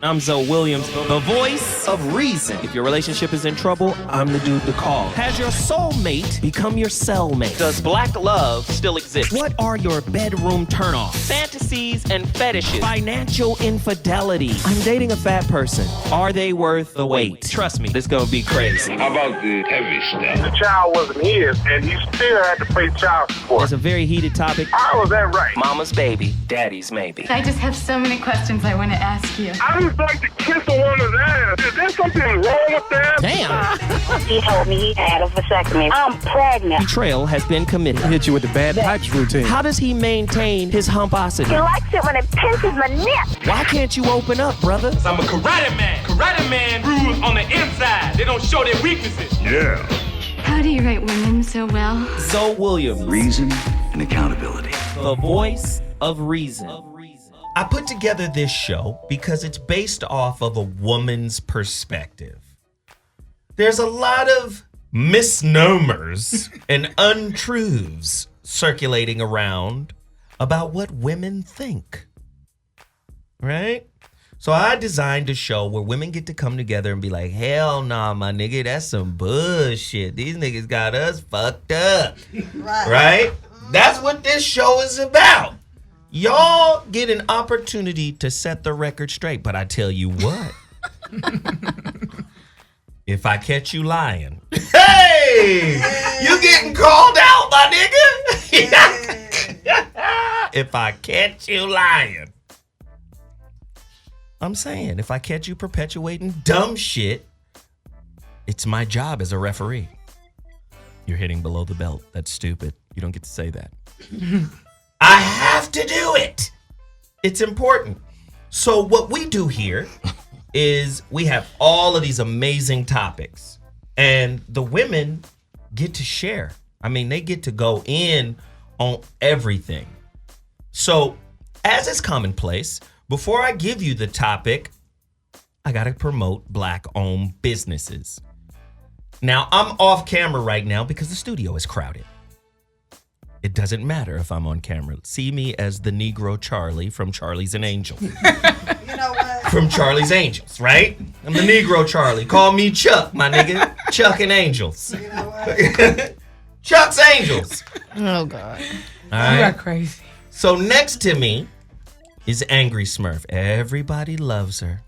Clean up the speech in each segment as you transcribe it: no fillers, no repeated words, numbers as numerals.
I'm Zoe Williams, the voice of reason. If your relationship is in trouble, I'm the dude to call. Has your soulmate become your cellmate? Does black love still exist? What are your bedroom turnoffs? Fantasies and fetishes. Financial infidelity. I'm dating a fat person. Are they worth the wait? Trust me, this gonna be crazy. How about the heavy stuff? The child wasn't his, and he still had to pay child support. It's a very heated topic. How was that right? Mama's baby, daddy's maybe. I just have so many questions I want to ask you. I just like to kiss a woman's ass. Is there something wrong with that? Damn. He told me he had a vasectomy. I'm pregnant. Betrayal has been committed. Hit you with the bad pipes routine. How does he maintain his humposity? He likes it when it pinches my neck. Why can't you open up, brother? I'm a karate man. Karate man rules on the inside. They don't show their weaknesses. Yeah. How do you write women so well? Zoe Williams, Reason and accountability. the voice of reason. I put together this show because it's based off of a woman's perspective. There's a lot of misnomers and untruths circulating around about what women think. Right? So I designed a show where women get to come together and be like, hell nah, my nigga, that's some bullshit. These niggas got us fucked up. Right? That's what this show is about. Y'all get an opportunity to set the record straight, but I tell you what. If I catch you lying, hey, you getting called out, my nigga. If I catch you lying, I'm saying, if I catch you perpetuating dumb shit, it's my job as a referee. You're hitting below the belt. That's stupid. You don't get to say that. I have to do it. It's important. So what we do here is we have all of these amazing topics, and the women get to share. I mean, they get to go in on everything. So as is commonplace, before I give you the topic, I got to promote Black-owned businesses. Now, I'm off camera right now because the studio is crowded. It doesn't matter if I'm on camera. See me as the Negro Charlie from Charlie's and Angels. You know what? From Charlie's Angels, right? I'm the Negro Charlie. Call me Chuck, my nigga. Chuck and Angels. You know what? Chuck's Angels. Oh, God. All right? You are crazy. So next to me is Angry Smurf. Everybody loves her.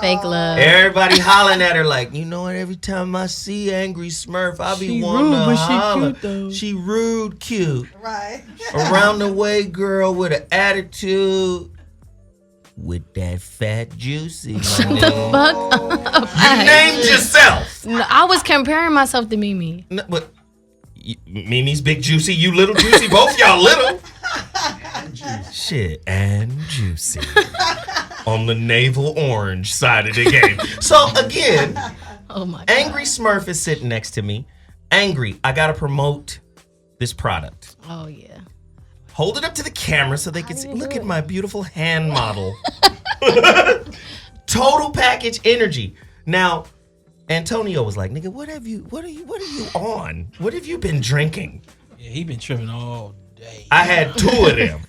Fake love. Everybody hollering at her like, you know what? Every time I see Angry Smurf, I be wanting to holler. Cute, though. She rude, cute. Right. Around the way girl with an attitude. With that fat juicy. Shut the fuck up. You named yourself. No, I was comparing myself to Mimi. No, but Mimi's big juicy, you little juicy. Both y'all little. Shit, and juicy. On the navel orange side of the game. So again, Oh my God. Angry Smurf is sitting next to me. Angry, I gotta promote this product. Oh, yeah. Hold it up to the camera so they can see. Look at my beautiful hand model. Total Package Energy. Now, Antonio was like, nigga, what are you on? What have you been drinking? Yeah, he been tripping all day. I had 2 of them.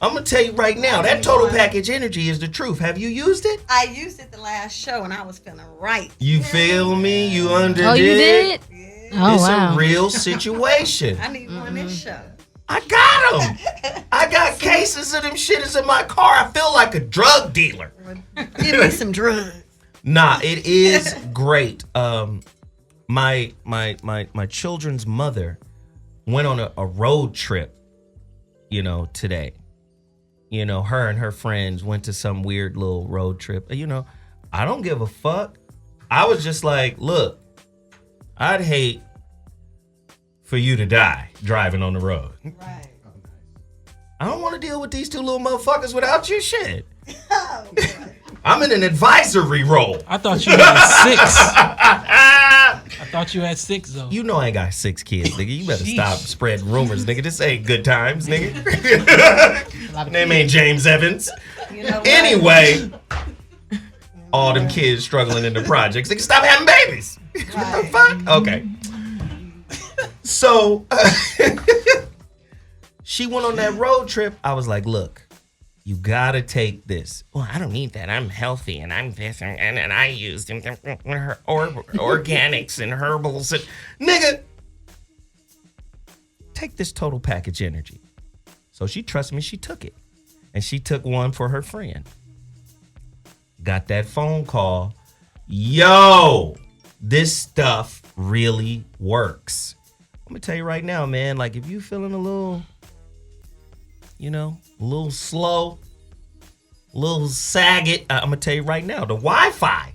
I'm gonna tell you right now, that Total Package Energy is the truth. Have you used it? I used it the last show and I was feeling right. You feel me? You underdid? Oh, you did? Yeah. Oh, It's wow. a real situation. I need one this show. I got them. I got cases of them shitters in my car. I feel like a drug dealer. Give me some drugs. Nah, it is great. My children's mother went on a road trip, today. Her and her friends went to some weird little road trip. I don't give a fuck. I was just like, look, I'd hate for you to die driving on the road. Right. I don't want to deal with these 2 little motherfuckers without your shit. Oh, boy. I'm in an advisory role. I thought you had 6. I thought you had 6, though. You know I ain't got 6 kids, nigga. You better stop spreading rumors, nigga. This ain't good times, nigga. Name ain't James Evans. You know what? Anyway, all them kids struggling in the projects. Nigga, stop having babies. What the fuck? Okay. So, she went on that road trip. I was like, look, You gotta take this. Well, I don't need that. I'm healthy and I'm this and I use organics and herbals. And, nigga, take this total package energy. So she trusts me. She took it. And she took one for her friend. Got that phone call. Yo, this stuff really works. I'm going to tell you right now, man, like if you feeling a little, a little slow, a little sagged, I'm going to tell you right now, the Wi-Fi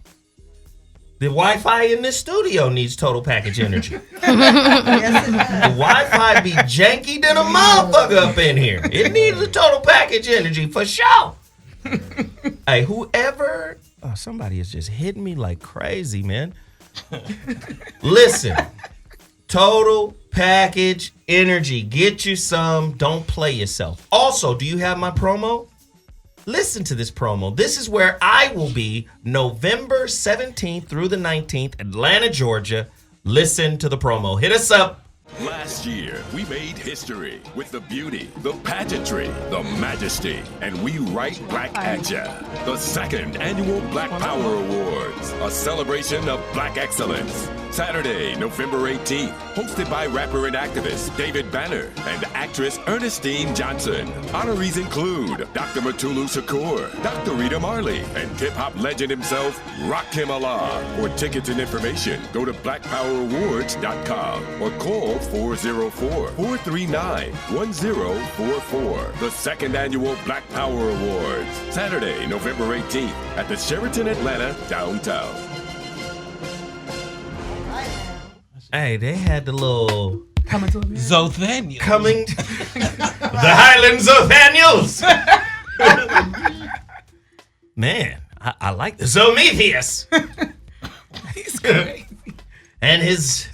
in this studio needs total package energy. The Wi-Fi be janky than a motherfucker up in here. It needs a total package energy for sure. Hey, whoever, somebody is just hitting me like crazy, man. Listen, total package energy. Get you some. Don't play yourself. Also, do you have my promo? Listen to this promo. This is where I will be November 17th through the 19th, Atlanta, Georgia. Listen to the promo. Hit us up. Last year, we made history with the beauty, the pageantry, the majesty, and we right back at ya. The second annual Black Power Awards, a celebration of Black excellence. Saturday, November 18th, hosted by rapper and activist David Banner and actress Ernestine Johnson. Honorees include Dr. Matulu Shakur, Dr. Rita Marley, and hip-hop legend himself, Rakim Allah. For tickets and information, go to blackpowerawards.com or call 404-439-1044. The second annual Black Power Awards, Saturday, November 18th at the Sheraton Atlanta, downtown. Hey, they had the little Zothaniel. Coming to the Highlands Zothaniels. Man, I like the Zometheus. He's crazy. And his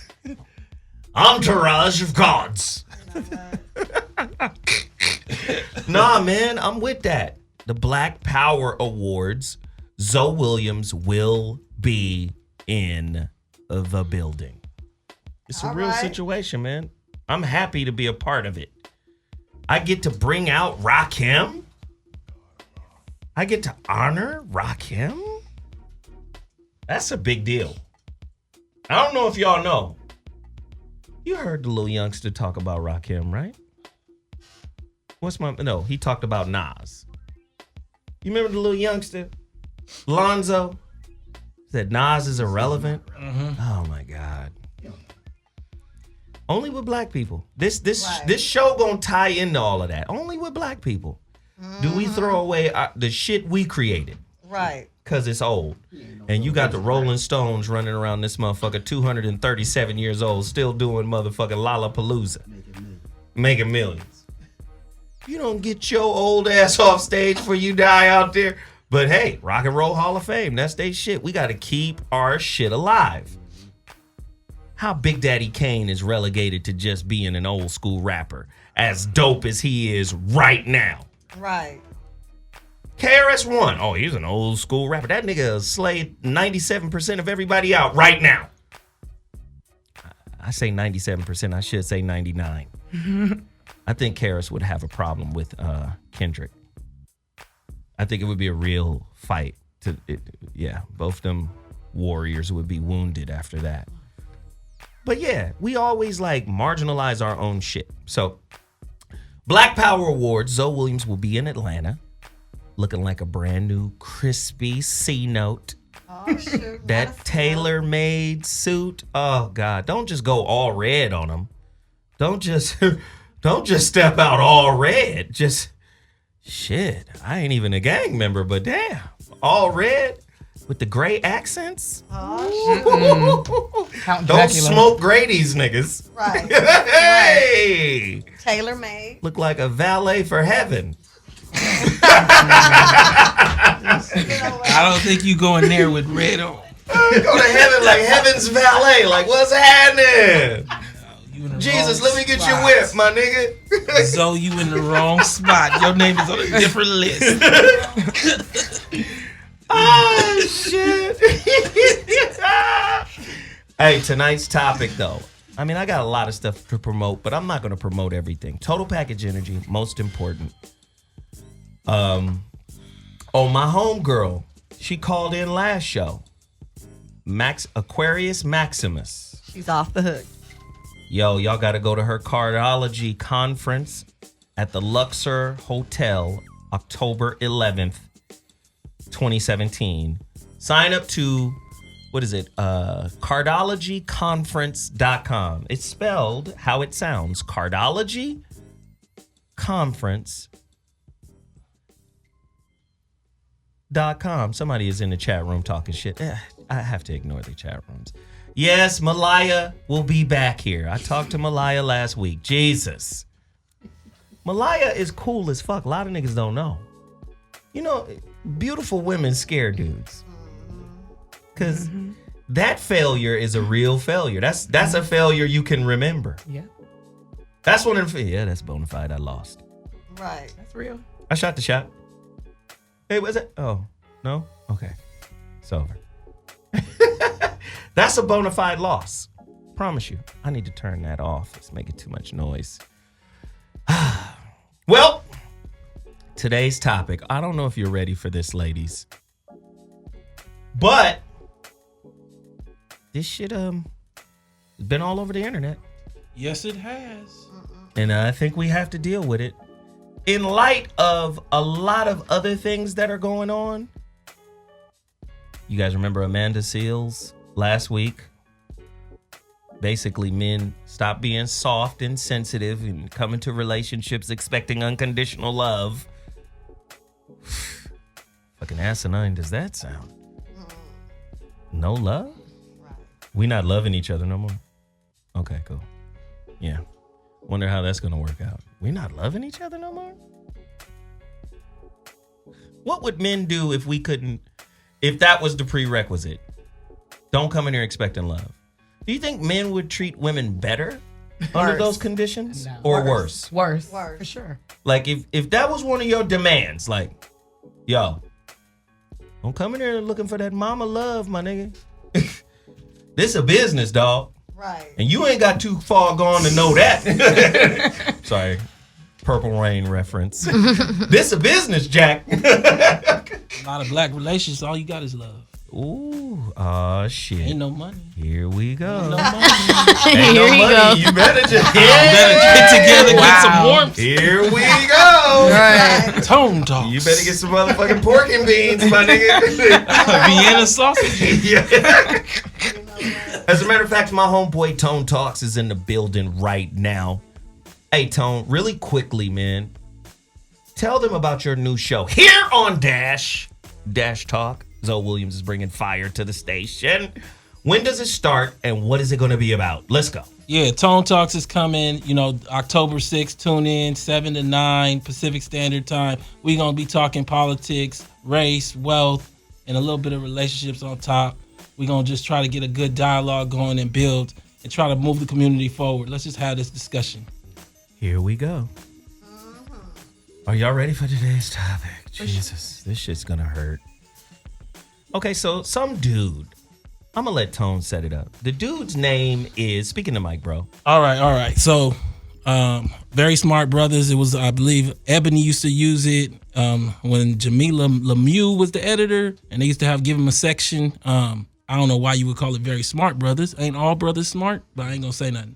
entourage of gods. Nah, man, I'm with that. The Black Power Awards, Zoe Williams will be in the building. It's a real situation, man. I'm happy to be a part of it. I get to bring out Rakim. I get to honor Rakim. That's a big deal. I don't know if y'all know. You heard the little youngster talk about Rakim, right? No, he talked about Nas. You remember the little youngster? Lonzo? Said Nas is irrelevant. Mm-hmm. Oh my God. Only with black people. This show gonna tie into all of that. Only with black people. Do we throw away the shit we created? Right. Because it's old. And you got the Rolling Stones running around this motherfucker, 237 years old, still doing motherfucking Lollapalooza. Making millions. You don't get your old ass off stage before you die out there. But hey, Rock and Roll Hall of Fame, that's they shit. We got to keep our shit alive. How Big Daddy Kane is relegated to just being an old school rapper, as dope as he is right now. Right. KRS-One, oh, he's an old school rapper. That nigga slayed 97% of everybody out right now. I say 97%, I should say 99. I think KRS would have a problem with Kendrick. I think it would be a real fight. Both them warriors would be wounded after that. But yeah, we always like marginalize our own shit. So, Black Power Awards, Zoe Williams will be in Atlanta, looking like a brand new crispy C-note. Oh, shoot. That tailor-made suit. Oh God, don't just go all red on them. Don't just step out all red. Just shit. I ain't even a gang member, but damn, all red. With the gray accents? Oh, don't smoke Grady's niggas. Right. Hey! Right. Tailor-made. Look like a valet for heaven. I don't think you going there with red on. Go to heaven like heaven's valet. Like, what's happening? Jesus, let me get your whip, my nigga. So you in the wrong spot. Your name is on a different list. Oh, shit. Hey, tonight's topic, though. I mean, I got a lot of stuff to promote, but I'm not going to promote everything. Total package energy, most important. My homegirl, she called in last show. Aquarius Maximus. She's off the hook. Yo, y'all got to go to her cardiology conference at the Luxor Hotel, October 11th, 2017. Sign up to, cardiologyconference.com. It's spelled how it sounds, Cardiology Conference.com. Somebody is in the chat room talking shit. I have to ignore the chat rooms. Yes, Malaya will be back here. I talked to Malaya last week. Jesus. Malaya is cool as fuck. A lot of niggas don't know. You know, beautiful women scare dudes. Because that failure is a real failure. That's a failure you can remember. Yeah. That's one of the... Yeah, that's bona fide. I lost. Right. That's real. I shot the shot. Hey, was it? Oh, no? Okay. It's over. That's a bona fide loss. Promise you. I need to turn that off. It's making too much noise. Well, today's topic. I don't know if you're ready for this, ladies. But this shit has been all over the internet. Yes, it has. And I think we have to deal with it. In light of a lot of other things that are going on. You guys remember Amanda Seales last week? Basically, men stop being soft and sensitive and come into relationships expecting unconditional love. Fucking asinine does that sound? No love? We not loving each other no more? Okay, cool. Yeah. Wonder how that's going to work out. We not loving each other no more? What would men do if that was the prerequisite? Don't come in here expecting love. Do you think men would treat women better under those conditions? No. Or worse? Worse, for sure. Like if that was one of your demands, like, yo, don't come in here looking for that mama love, my nigga. This a business, dog. Right. And you ain't got too far gone to know that. Sorry. Purple Rain reference. This a business, Jack. A lot of black relationships, all you got is love. Ooh, shit. Ain't no money. Here we go. Ain't no money. Ain't no money. Go. You better just get together, get some warmth. Here we go. Right. Tone talks. You better get some motherfucking pork and beans, my nigga. Vienna sausage. Yeah. As a matter of fact, my homeboy Tone Talks is in the building right now. Hey, Tone, really quickly, man. Tell them about your new show here on DASHTALK. Zoe Williams is bringing fire to the station. When does it start and what is it going to be about? Let's go. Yeah, Tone Talks is coming, October 6th. Tune in, 7 to 9 Pacific Standard Time. We're going to be talking politics, race, wealth, and a little bit of relationships on top. We're going to just try to get a good dialogue going and build and try to move the community forward. Let's just have this discussion. Here we go. Are y'all ready for today's topic? Jesus, this shit's going to hurt. Okay, so some dude, I'm going to let Tone set it up. The dude's name is, speaking to Mike, bro. All right. So, very smart brothers. It was, I believe, Ebony used to use it when Jamila Lemieux was the editor, and they used to give him a section. I don't know why you would call it Very Smart Brothers. Ain't all brothers smart, but I ain't going to say nothing.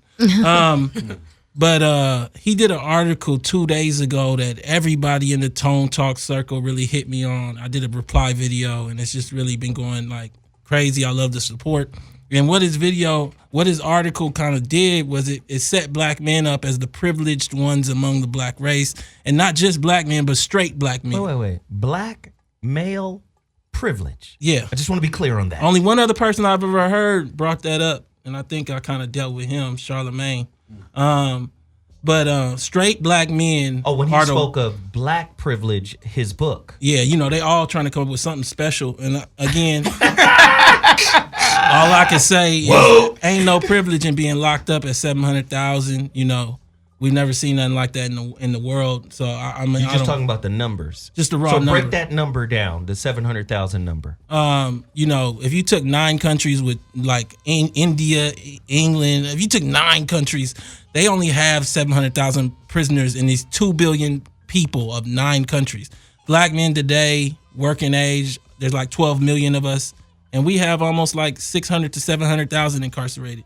But he did an article 2 days ago that everybody in the Tone Talk circle really hit me on. I did a reply video, and it's just really been going like crazy. I love the support. And what his article kind of did was it set black men up as the privileged ones among the black race. And not just black men, but straight black men. Wait. Black male privilege. Yeah. I just want to be clear on that. Only one other person I've ever heard brought that up, and I think I kind of dealt with him, Charlemagne. But straight black men. Oh, when he spoke of black privilege, his book. Yeah, they all trying to come up with something special. And again, all I can say is ain't no privilege in being locked up at 700,000. We've never seen nothing like that in the world. So I mean, you're just talking about the numbers. Just the raw number. So break that number down, the 700,000 number. If you took 9 countries with like India, England, if you took 9 countries, they only have 700,000 prisoners in these 2 billion people of 9 countries. black men today, working age, there's like 12 million of us, and we have almost like 600 to 700,000 incarcerated.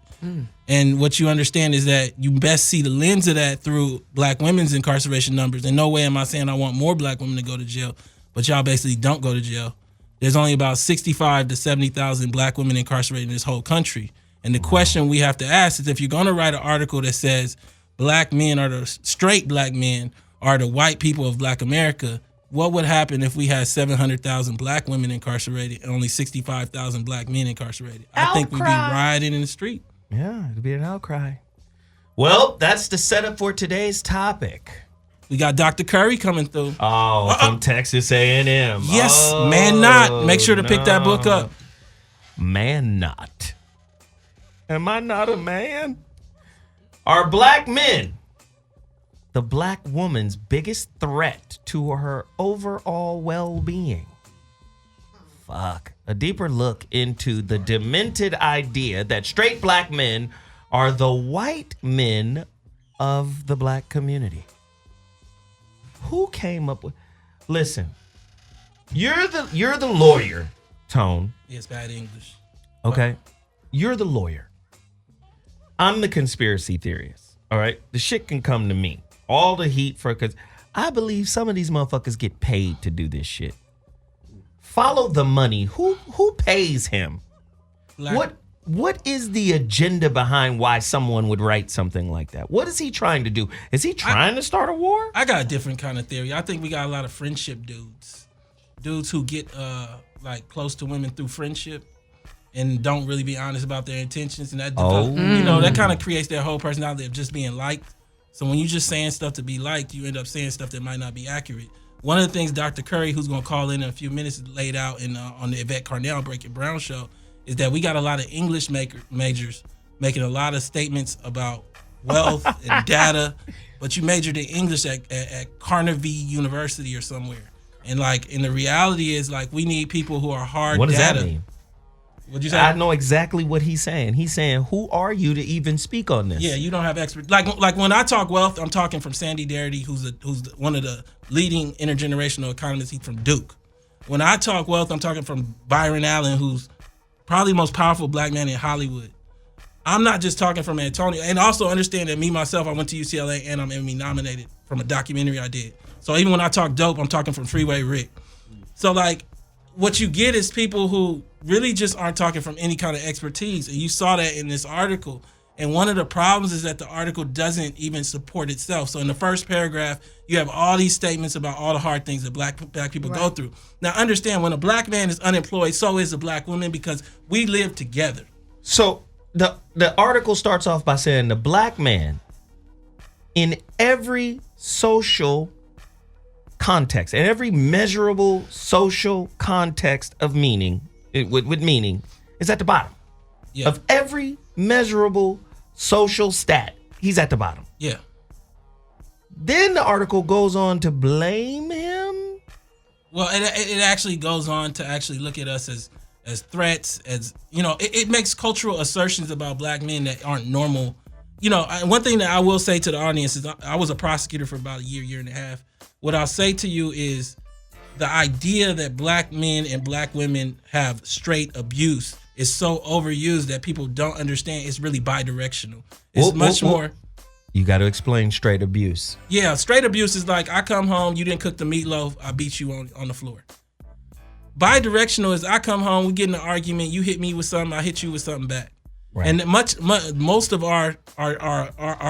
And what you understand is that you best see the lens of that through black women's incarceration numbers. In no way am I saying I want more black women to go to jail, but y'all basically don't go to jail. There's only about 65 to 70,000 black women incarcerated in this whole country. And the question we have to ask is, if you're going to write an article that says black men are the straight black men are the white people of black America, what would happen if we had 700,000 black women incarcerated and only 65,000 black men incarcerated? I think we'd be rioting in the street. Yeah, it'd be an outcry. Well, that's the setup for today's topic. We got Dr. Curry coming through. Oh, from Texas A&M. Yes, Man Not. Make sure to pick that book up. Man Not. Am I not a man? Are black men the black woman's biggest threat to her overall well-being? Fuck. A deeper look into the demented idea that straight black men are the white men of the black community. Who came up with... Listen, you're the lawyer, Tone. Yes, bad English. Okay? You're the lawyer. I'm the conspiracy theorist. All right? The shit can come to me. All the heat for... Because I believe some of these motherfuckers get paid to do this shit. Follow the money. Who pays him? What is the agenda behind why someone would write something like that? What is he trying to do? Is he trying to start a war? I got a different kind of theory. I think we got a lot of friendship dudes who get like close to women through friendship and don't really be honest about their intentions, and that that kind of creates their whole personality of just being liked. So when you're just saying stuff to be liked, you end up saying stuff that might not be accurate. One of the things Dr. Curry, who's going to call in a few minutes, laid out on the Yvette Carnell Breaking Brown show, is that we got a lot of English majors making a lot of statements about wealth and data, but you majored in English at Carnegie University or somewhere. And the reality is, we need people who are hard What does data. that mean? What'd you say? I know exactly what he's saying. He's saying, who are you to even speak on this? Yeah, you don't have expert. Like when I talk wealth, I'm talking from Sandy Darity, who's one of the leading intergenerational economists. He's from Duke. When I talk wealth, I'm talking from Byron Allen, who's probably the most powerful black man in Hollywood. I'm not just talking from Antonio. And also understand that me, myself, I went to UCLA and I'm Emmy nominated from a documentary I did. So even when I talk dope, I'm talking from Freeway Rick. So what you get is people who really just aren't talking from any kind of expertise. And you saw that in this article. And one of the problems is that the article doesn't even support itself. So in the first paragraph, you have all these statements about all the hard things that black people go through. Now understand, when a black man is unemployed, so is a black woman, because we live together. So the article starts off by saying the black man in every social context, in every measurable social context of meaning, with meaning, is at the bottom. Yeah. Of every measurable social stat, he's at the bottom. Yeah. Then the article goes on to blame him. Well, it actually goes on to actually look at us as threats, as, it makes cultural assertions about black men that aren't normal. One thing that I will say to the audience is I was a prosecutor for about a year and a half. What I'll say to you is the idea that black men and black women have straight abuse is so overused that people don't understand it's really bidirectional. It's much more. You got to explain straight abuse. Yeah, straight abuse is like, I come home, you didn't cook the meatloaf, I beat you on the floor. Bidirectional is, I come home, we get in an argument, you hit me with something, I hit you with something back. Right. And most of our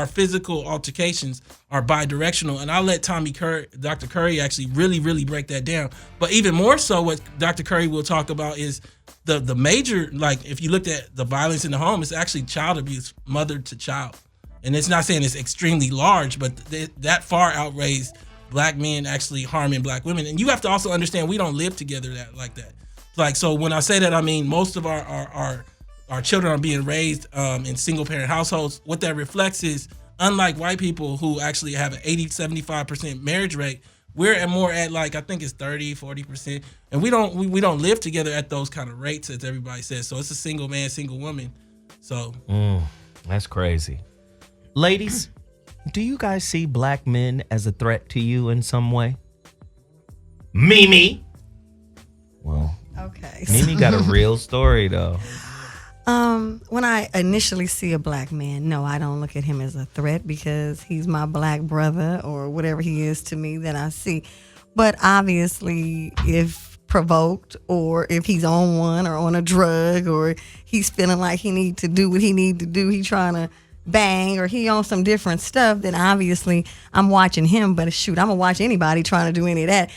physical altercations are bidirectional, and I'll let Dr. Curry actually really, really break that down. But even more so, what Dr. Curry will talk about is the major, if you looked at the violence in the home, it's actually child abuse, mother to child. And it's not saying it's extremely large, but that far outweighs black men actually harming black women. And you have to also understand, we don't live together like that. So when I say that, I mean most of our children are being raised in single parent households. What that reflects is, unlike white people who actually have an 80-75% marriage rate, we're at I think it's 30-40%, and we don't live together at those kind of rates, as everybody says. So it's a single man, single woman. So that's crazy. Ladies, do you guys see black men as a threat to you in some way? Mimi. Well, Okay. Mimi got a real story though. When I initially see a black man, no, I don't look at him as a threat because he's my black brother or whatever he is to me that I see. But obviously, if provoked or if he's on one or on a drug or he's feeling like he need to do what he need to do, he trying to bang or he on some different stuff, then obviously I'm watching him. But shoot, I'm going to watch anybody trying to do any of that.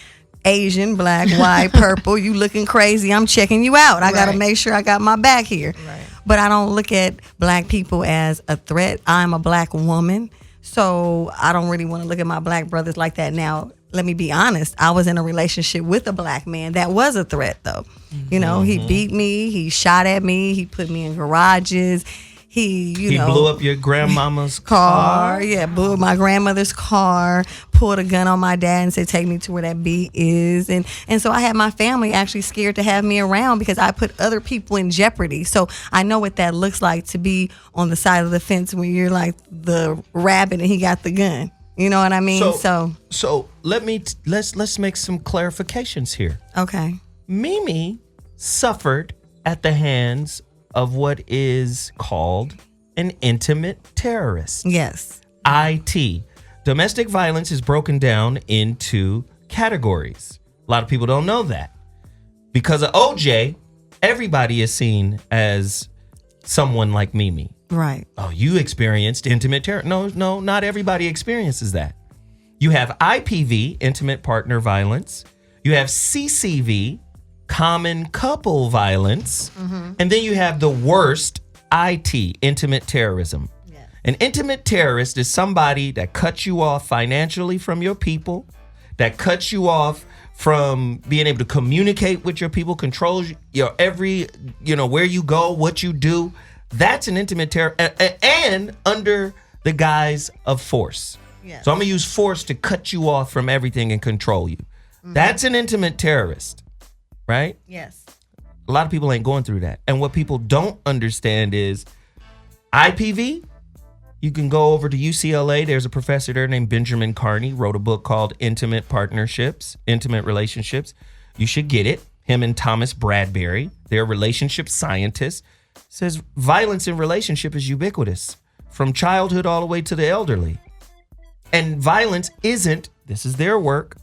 Asian, black, white, purple, you looking crazy, I'm checking you out. I got to make sure I got my back here. Right. But I don't look at black people as a threat. I'm a black woman, so I don't really want to look at my black brothers like that. Now, let me be honest. I was in a relationship with a black man that was a threat, though. You know, he beat me, he shot at me, he put me in garages. He blew up your grandmama's car. Yeah, blew up my grandmother's car, pulled a gun on my dad and said, take me to where that beat is. And so I had my family actually scared to have me around because I put other people in jeopardy. So I know what that looks like to be on the side of the fence when you're like the rabbit and he got the gun. You know what I mean? So let's make some clarifications here. Okay. Mimi suffered at the hands of what is called an intimate terrorist. Yes. IT. Domestic violence is broken down into categories. A lot of people don't know that. Because of OJ, everybody is seen as someone like Mimi. Right. Oh, you experienced intimate terror. No, not everybody experiences that. You have IPV, intimate partner violence. You have CCV, common couple violence. And then you have the worst, IT, intimate terrorism. Yeah. An intimate terrorist is somebody that cuts you off financially from your people, that cuts you off from being able to communicate with your people, controls your every, where you go, what you do. That's an intimate terror, and under the guise of force. Yes. So I'm going to use force to cut you off from everything and control you. That's an intimate terrorist. Right? Yes. A lot of people ain't going through that. And what people don't understand is IPV. You can go over to UCLA. There's a professor there named Benjamin Carney, wrote a book called Intimate Relationships. You should get it. Him and Thomas Bradbury. They're relationship scientists. Says violence in relationship is ubiquitous from childhood all the way to the elderly. And violence isn't, this is their work,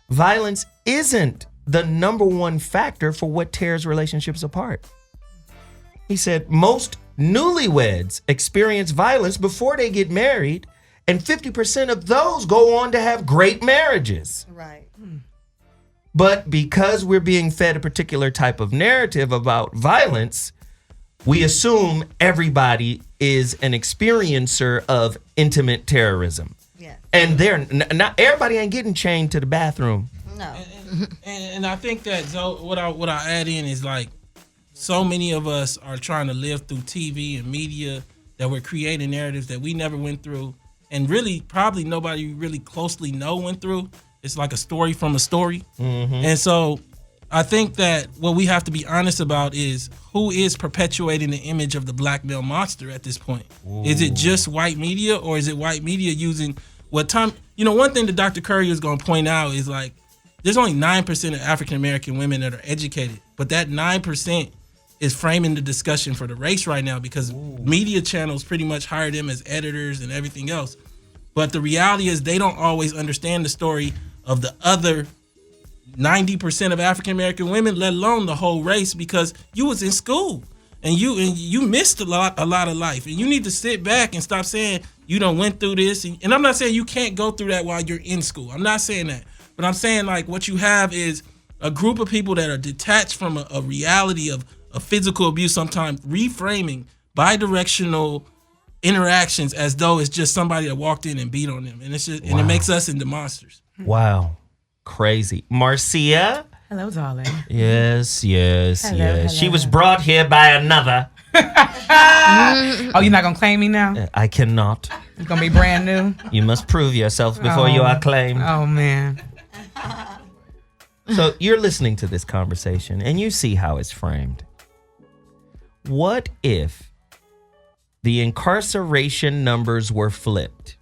violence isn't the number one factor for what tears relationships apart. He said most newlyweds experience violence before they get married, and 50% of those go on to have great marriages. Right. But because we're being fed a particular type of narrative about violence, we assume everybody is an experiencer of intimate terrorism. Yeah. And they're not everybody ain't getting chained to the bathroom. No. And I think that what I add in is like so many of us are trying to live through TV and media that we're creating narratives that we never went through, and really probably nobody really closely went through. It's like a story from a story. And so I think that what we have to be honest about is who is perpetuating the image of the black male monster at this point. Ooh. Is it just white media, or is it white media using what time? One thing that Dr. Curry is going to point out is like there's only 9% of African American women that are educated, but that 9% is framing the discussion for the race right now because media channels pretty much hire them as editors and everything else. But the reality is they don't always understand the story of the other 90% of African American women, let alone the whole race, because you was in school and you missed a lot of life, and you need to sit back and stop saying you done went through this. And I'm not saying you can't go through that while you're in school. I'm not saying that. But I'm saying like what you have is a group of people that are detached from a reality of physical abuse, sometimes reframing bidirectional interactions as though it's just somebody that walked in and beat on them. And it's just, and it makes us into monsters. Wow. Crazy. Marcia? Hello, darling. Yes. Hello. She was brought here by another. Oh, you're not going to claim me now? I cannot. You're going to be brand new? You must prove yourself before you are claimed. Oh, man. So you're listening to this conversation and you see how it's framed. What if the incarceration numbers were flipped?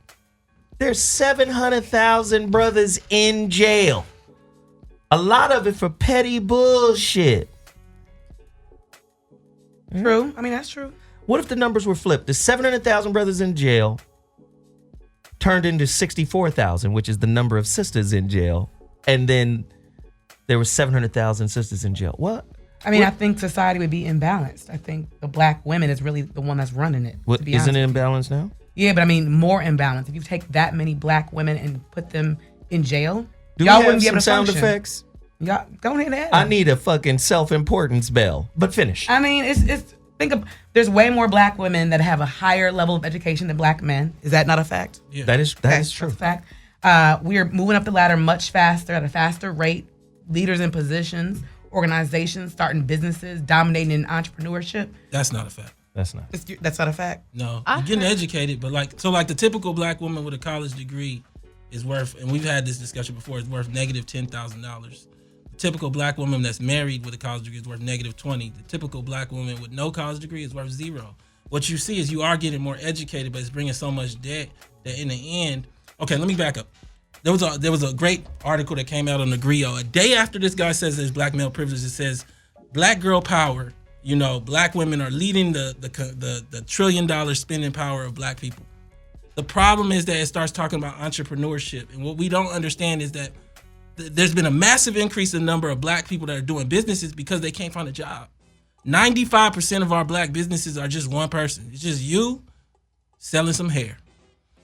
There's 700,000 brothers in jail. A lot of it for petty bullshit. True. I mean, that's true. What if the numbers were flipped? The 700,000 brothers in jail turned into 64,000, which is the number of sisters in jail. And then there were 700,000 sisters in jail. What? I mean, I think society would be imbalanced. I think the black women is really the one that's running it. What, isn't it imbalanced now? Yeah, but I mean, more imbalanced. If you take that many black women and put them in jail, Do y'all we wouldn't have be able some to sound function. effects? Y'all go ahead. I need a fucking self-importance bell. But finish. I mean, it's think of there's way more black women that have a higher level of education than black men. Is that not a fact? Yeah. That is true. That's a fact. We are moving up the ladder much faster at a faster rate. Leaders in positions, organizations starting businesses, dominating in entrepreneurship. That's not a fact. That's not. That's not a fact. No, you're getting educated, but like the typical black woman with a college degree is worth, and we've had this discussion before, is worth negative $10,000. The typical black woman that's married with a college degree is worth negative 20. The typical black woman with no college degree is worth 0. What you see is you are getting more educated, but it's bringing so much debt that in the end, okay, let me back up. There was a great article that came out on the Griot. A day after this guy says there's black male privilege, it says black girl power. You know, black women are leading the $1 trillion spending power of black people. The problem is that it starts talking about entrepreneurship. And what we don't understand is that there's been a massive increase in the number of black people that are doing businesses because they can't find a job. 95% of our black businesses are just one person. It's just you selling some hair.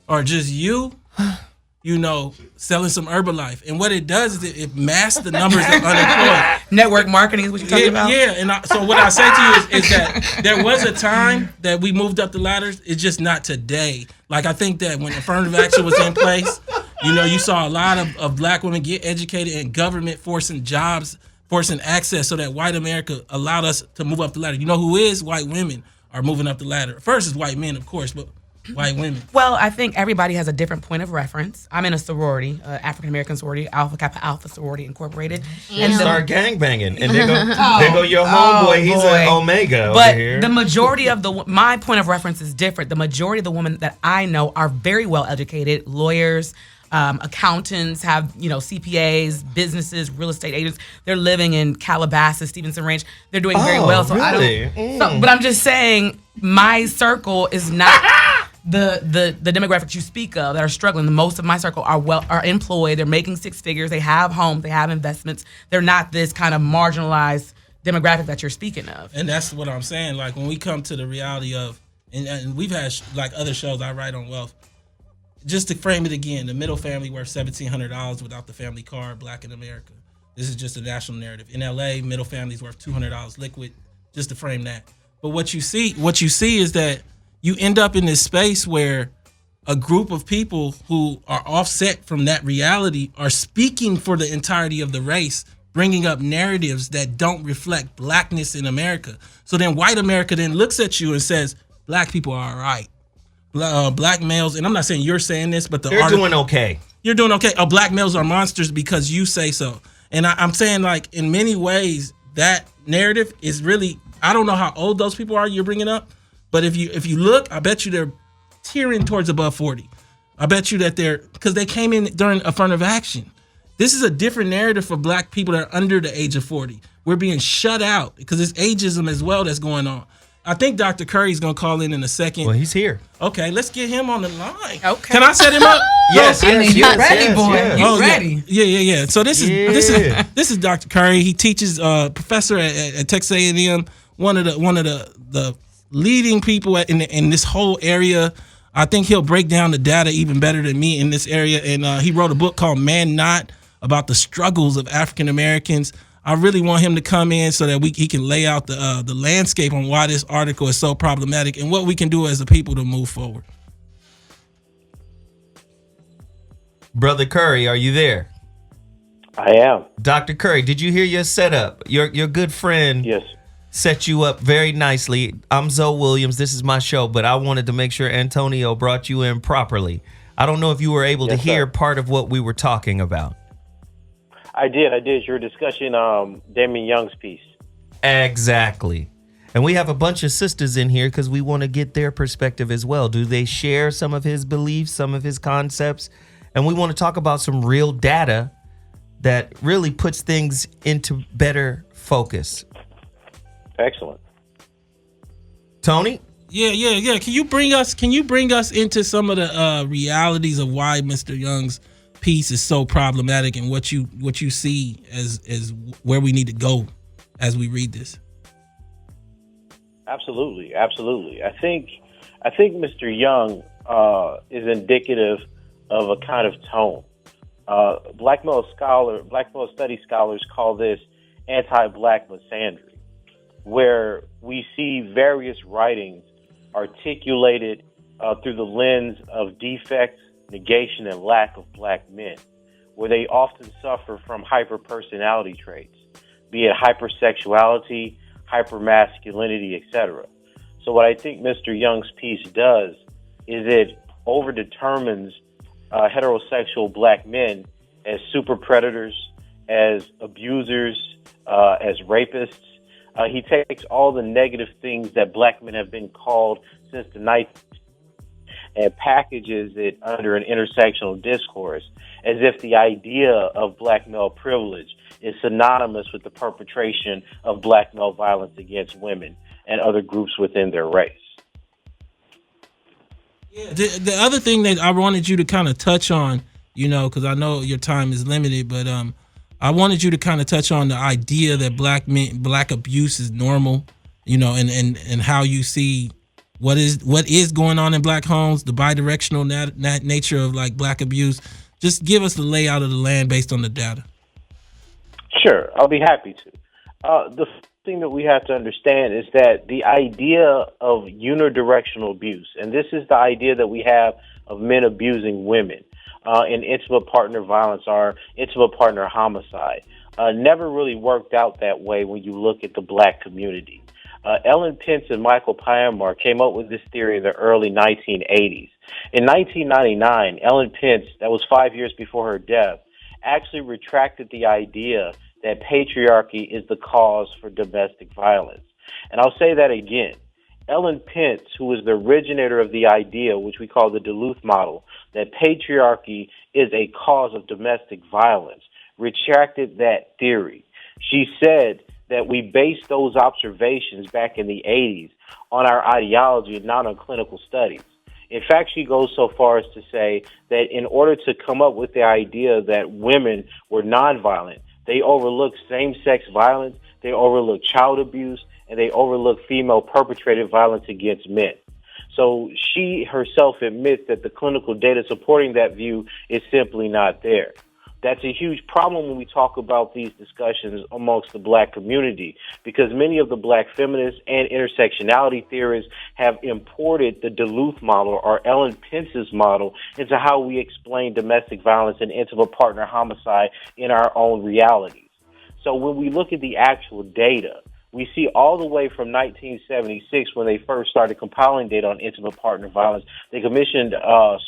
Or just you, selling some Herbalife. And what it does is it masks the numbers of unemployed. Network marketing is what you're talking about? Yeah, and so what I say to you is that there was a time that we moved up the ladders. It's just not today. Like, I think that when affirmative action was in place, you saw a lot of black women get educated and government forcing jobs, forcing access so that white America allowed us to move up the ladder. You know who is? White women are moving up the ladder. First is white men, of course, but white women. Well, I think everybody has a different point of reference. I'm in a sorority, African American sorority, Alpha Kappa Alpha Sorority Incorporated. And start gangbanging, and there go your homeboy. He's an Omega over here. But the majority of my point of reference is different. The majority of the women that I know are very well educated, lawyers, accountants, have CPAs, businesses, real estate agents. They're living in Calabasas, Stevenson Ranch. They're doing very well. So really? But I'm just saying, my circle is not the demographics you speak of that are struggling. Most of my circle are employed. They're making 6 figures. They have homes. They have investments. They're not this kind of marginalized demographic that you're speaking of. And that's what I'm saying. Like, when we come to the reality of, and we've had other shows I write on wealth. Just to frame it again, the middle family worth $1,700 without the family car, black in America. This is just a national narrative. In LA, middle family's worth $200 liquid, just to frame that. But what you see is that you end up in this space where a group of people who are offset from that reality are speaking for the entirety of the race, bringing up narratives that don't reflect blackness in America. So then white America then looks at you and says, black people are all right. Black males, and I'm not saying you're saying this, but they're doing okay. You're doing okay. Black males are monsters because you say so. And I'm saying, like, in many ways, that narrative is really, I don't know how old those people are you're bringing up, but if you look, I bet you they're tearing towards above 40. I bet you that because they came in during affirmative action. This is a different narrative for black people that are under the age of 40. We're being shut out because it's ageism as well that's going on. I think Dr. Curry's going to call in a second. Well, he's here. Okay, let's get him on the line. Okay. Can I set him up? Yes, you're ready, boy. You're ready. Yeah. So this is Dr. Curry. He teaches professor at Texas A&M, one of the leading people in this whole area. I think he'll break down the data even better than me in this area. And he wrote a book called Man Not, about the struggles of African Americans. I really want him to come in so that he can lay out the landscape on why this article is so problematic and what we can do as a people to move forward. Brother Curry, are you there? I am. Dr. Curry, did you hear your setup? Your good friend set you up very nicely. I'm Zoe Williams. This is my show, but I wanted to make sure Antonio brought you in properly. I don't know if you were able to hear part of what we were talking about. I did. Your discussion, Damien Young's piece. Exactly. And we have a bunch of sisters in here because we want to get their perspective as well. Do they share some of his beliefs, some of his concepts? And we want to talk about some real data that really puts things into better focus. Excellent. Tony? Yeah. Can you bring us into some of the realities of why Mr. Young's piece is so problematic and what you see as where we need to go as we read this? Absolutely. I think Mr. Young is indicative of a kind of tone. Black male study scholars call this anti-black misandry, where we see various writings articulated through the lens of defects, negation, and lack of black men, where they often suffer from hyperpersonality traits, be it hypersexuality, hypermasculinity, etc. So what I think Mr. Young's piece does is it overdetermines heterosexual black men as super predators, as abusers, as rapists. He takes all the negative things that black men have been called since the 90s and packages it under an intersectional discourse as if the idea of black male privilege is synonymous with the perpetration of black male violence against women and other groups within their race. The other thing that I wanted you to kind of touch on, because I know your time is limited, but I wanted you to kind of touch on the idea that black abuse is normal, and how you see what is going on in black homes, the bidirectional nature of like black abuse. Just give us the layout of the land based on the data. Sure, I'll be happy to. The thing that we have to understand is that the idea of unidirectional abuse, and this is the idea that we have of men abusing women in intimate partner violence or intimate partner homicide, never really worked out that way when you look at the black community. Ellen Pence and Michael Pyamar came up with this theory in the early 1980s. In 1999, Ellen Pence, that was 5 years before her death, actually retracted the idea that patriarchy is the cause for domestic violence. And I'll say that again. Ellen Pence, who was the originator of the idea, which we call the Duluth model, that patriarchy is a cause of domestic violence, retracted that theory. She said that we based those observations back in the 80s on our ideology and not on clinical studies. In fact, she goes so far as to say that in order to come up with the idea that women were nonviolent, they overlooked same-sex violence, they overlooked child abuse, and they overlooked female-perpetrated violence against men. So she herself admits that the clinical data supporting that view is simply not there. That's a huge problem when we talk about these discussions amongst the black community, because many of the black feminists and intersectionality theorists have imported the Duluth model or Ellen Pence's model into how we explain domestic violence and intimate partner homicide in our own realities. So when we look at the actual data, we see all the way from 1976 when they first started compiling data on intimate partner violence. They commissioned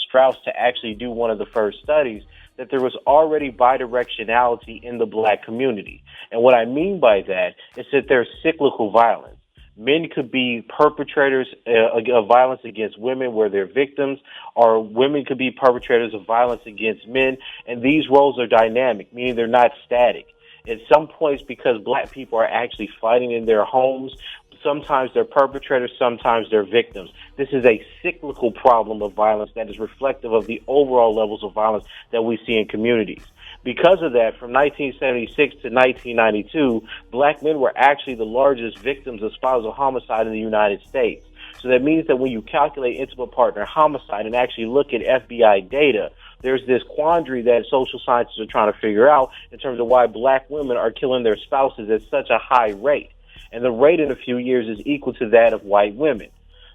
Strauss to actually do one of the first studies, that there was already bidirectionality in the black community. And what I mean by that is that there's cyclical violence. Men could be perpetrators of violence against women where they're victims, or women could be perpetrators of violence against men, and these roles are dynamic, meaning they're not static. At some points, because black people are actually fighting in their homes, sometimes they're perpetrators, sometimes they're victims. This is a cyclical problem of violence that is reflective of the overall levels of violence that we see in communities. Because of that, from 1976 to 1992, black men were actually the largest victims of spousal homicide in the United States. So that means that when you calculate intimate partner homicide and actually look at FBI data, there's this quandary that social scientists are trying to figure out in terms of why black women are killing their spouses at such a high rate. And the rate in a few years is equal to that of white women.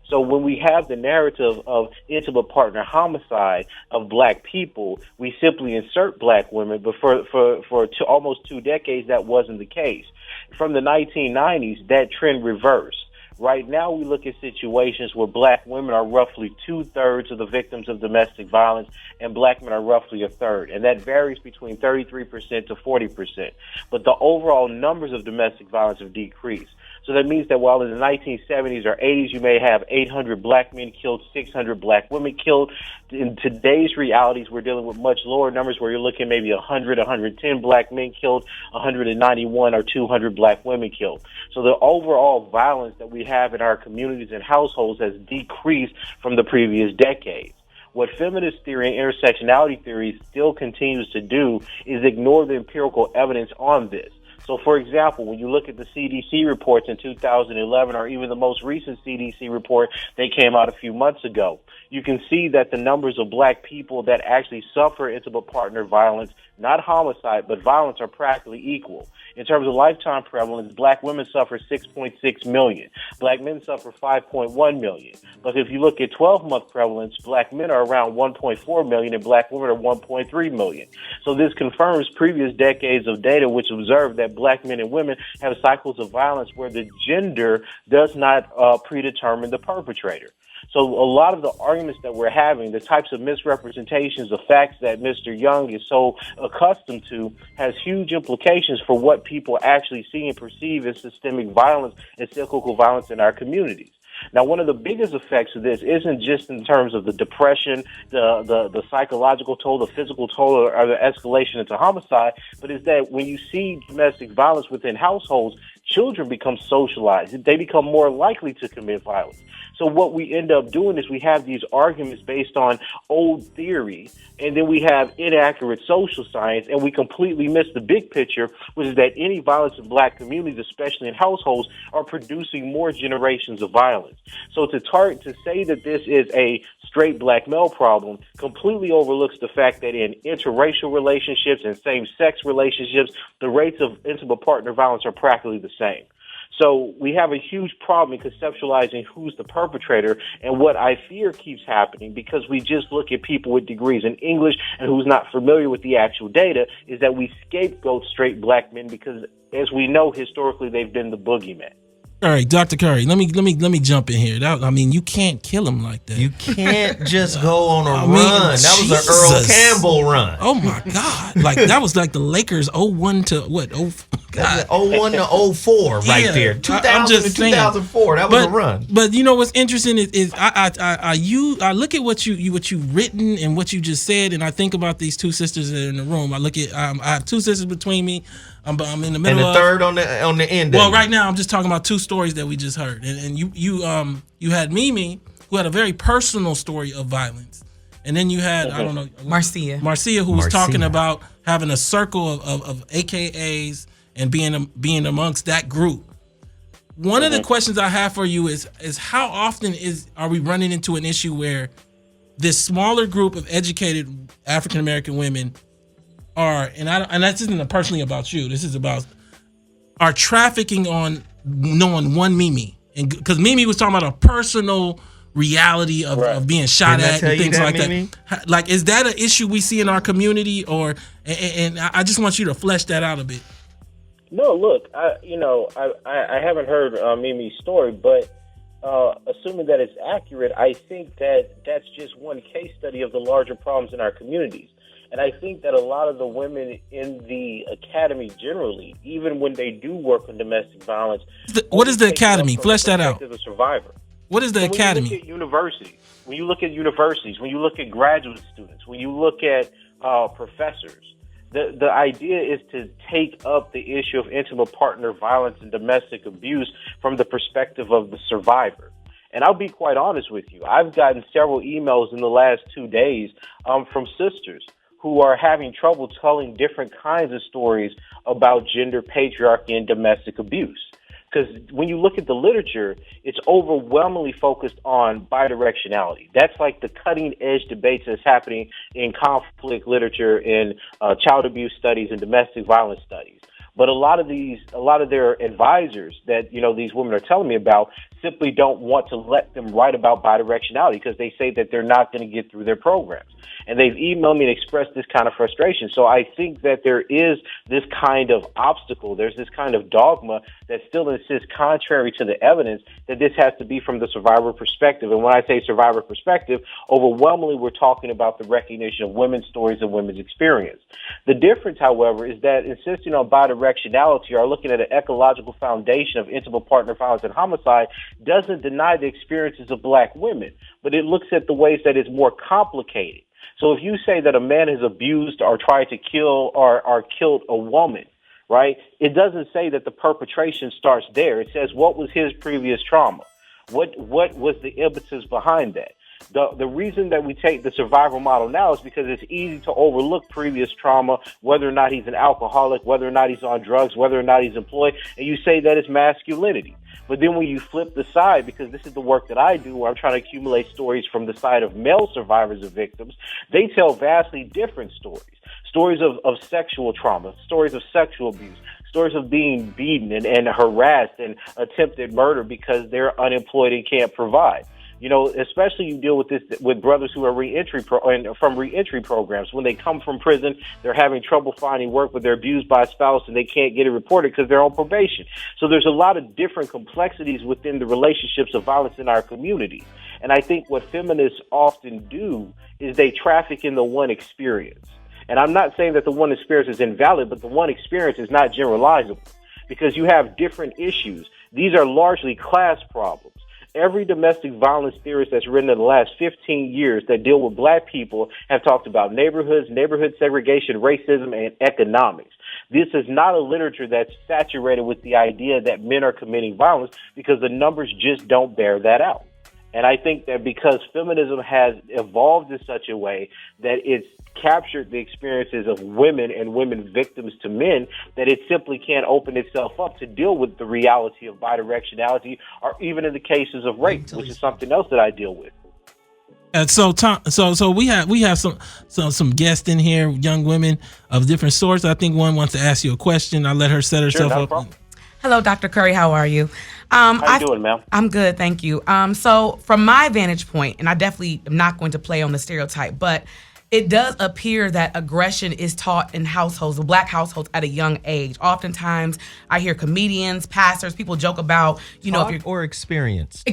So when we have the narrative of intimate partner homicide of black people, we simply insert black women, but for almost 2 decades, that wasn't the case. From the 1990s, that trend reversed. Right now, we look at situations where black women are roughly 2/3 of the victims of domestic violence, and black men are roughly 1/3. And that varies between 33% to 40%. But the overall numbers of domestic violence have decreased. So that means that while in the 1970s or 80s you may have 800 black men killed, 600 black women killed, in today's realities we're dealing with much lower numbers where you're looking maybe 100, 110 black men killed, 191 or 200 black women killed. So the overall violence that we have in our communities and households has decreased from the previous decades. What feminist theory and intersectionality theory still continues to do is ignore the empirical evidence on this. So, for example, when you look at the CDC reports in 2011 or even the most recent CDC report that came out a few months ago, you can see that the numbers of black people that actually suffer intimate partner violence, not homicide, but violence, are practically equal. In terms of lifetime prevalence, black women suffer 6.6 million. Black men suffer 5.1 million. But if you look at 12-month prevalence, black men are around 1.4 million and black women are 1.3 million. So this confirms previous decades of data which observed that black men and women have cycles of violence where the gender does not predetermine the perpetrator. So a lot of the arguments that we're having, the types of misrepresentations of facts that Mr. Young is so accustomed to, has huge implications for what people actually see and perceive as systemic violence and cyclical violence in our communities. Now, one of the biggest effects of this isn't just in terms of the depression, the psychological toll, the physical toll, or the escalation into homicide, but is that when you see domestic violence within households, children become socialized. They become more likely to commit violence. So what we end up doing is we have these arguments based on old theory, and then we have inaccurate social science, and we completely miss the big picture, which is that any violence in black communities, especially in households, are producing more generations of violence. So to say that this is a straight black male problem completely overlooks the fact that in interracial relationships and same-sex relationships, the rates of intimate partner violence are practically the same. So we have a huge problem in conceptualizing who's the perpetrator, and what I fear keeps happening because we just look at people with degrees in English and who's not familiar with the actual data is that we scapegoat straight black men because, as we know, historically they've been the boogeyman. All right, Dr. Curry, let me jump in here. You can't kill him like that. You can't just go on a run. That was an Earl Campbell run. Oh my God! That was like the Lakers 0-1 to what? 01 to 04 right there. 2000 to 2004. That was a run. But you know what's interesting is I look at what you've written and what you just said, and I think about these two sisters that are in the room. I look at I have two sisters between me. I'm in the middle and the third on the end. Well, right now I'm just talking about two stories that we just heard, and you had Mimi, who had a very personal story of violence, and then you had I don't know Marcia, who was talking about having a circle of AKAs and being amongst that group. One of the questions I have for you is how often are we running into an issue where this smaller group of educated African American women and that isn't personally about you. This is about are trafficking on knowing one Mimi, and because Mimi was talking about a personal reality of being shot at and things like Mimi? That. Like, is that an issue we see in our community, or? And I just want you to flesh that out a bit. No, look, I haven't heard Mimi's story, but assuming that it's accurate, I think that that's just one case study of the larger problems in our communities. And I think that a lot of the women in the academy generally, even when they do work on domestic violence... What is the academy? Flesh that out. ...as a survivor. What is the academy? When you look at universities, when you look at graduate students, when you look at professors, the idea is to take up the issue of intimate partner violence and domestic abuse from the perspective of the survivor. And I'll be quite honest with you. I've gotten several emails in the last 2 days from sisters who are having trouble telling different kinds of stories about gender patriarchy and domestic abuse. Because when you look at the literature, it's overwhelmingly focused on bidirectionality. That's like the cutting edge debates that's happening in conflict literature, in child abuse studies and domestic violence studies. But a lot of their advisors that, these women are telling me about simply don't want to let them write about bidirectionality because they say that they're not going to get through their programs. And they've emailed me and expressed this kind of frustration. So I think that there is this kind of obstacle. There's this kind of dogma that still insists, contrary to the evidence, that this has to be from the survivor perspective. And when I say survivor perspective, overwhelmingly we're talking about the recognition of women's stories and women's experience. The difference, however, is that insisting on bidirectionality bidirectionality or looking at an ecological foundation of intimate partner violence and homicide doesn't deny the experiences of black women, but it looks at the ways that it's more complicated. So if you say that a man has abused or tried to kill or killed a woman, right, it doesn't say that the perpetration starts there. It says what was his previous trauma? What was the impetus behind that? The reason that we take the survival model now is because it's easy to overlook previous trauma, whether or not he's an alcoholic, whether or not he's on drugs, whether or not he's employed, and you say that it's masculinity. But then when you flip the side, because this is the work that I do, where I'm trying to accumulate stories from the side of male survivors of victims, they tell vastly different stories. Stories of sexual trauma, stories of sexual abuse, stories of being beaten and harassed and attempted murder because they're unemployed and can't provide. You know, especially you deal with this with brothers who are from reentry programs. When they come from prison, they're having trouble finding work, but they're abused by a spouse and they can't get it reported because they're on probation. So there's a lot of different complexities within the relationships of violence in our community. And I think what feminists often do is they traffic in the one experience. And I'm not saying that the one experience is invalid, but the one experience is not generalizable because you have different issues. These are largely class problems. Every domestic violence theorist that's written in the last 15 years that deal with black people have talked about neighborhoods, neighborhood segregation, racism, and economics. This is not a literature that's saturated with the idea that men are committing violence because the numbers just don't bear that out. And I think that because feminism has evolved in such a way that it's captured the experiences of women and women victims to men, that it simply can't open itself up to deal with the reality of bidirectionality or even in the cases of rape, which is something else that I deal with. So Tom, so we have some guests in here, young women of different sorts. I think one wants to ask you a question. I'll let her set herself up. Hello, Dr. Curry. How are you? How you doing, ma'am? I'm good, thank you. So from my vantage point, and I definitely am not going to play on the stereotype, but it does appear that aggression is taught in households, black households, at a young age. Oftentimes, I hear comedians, pastors, people joke about, experience.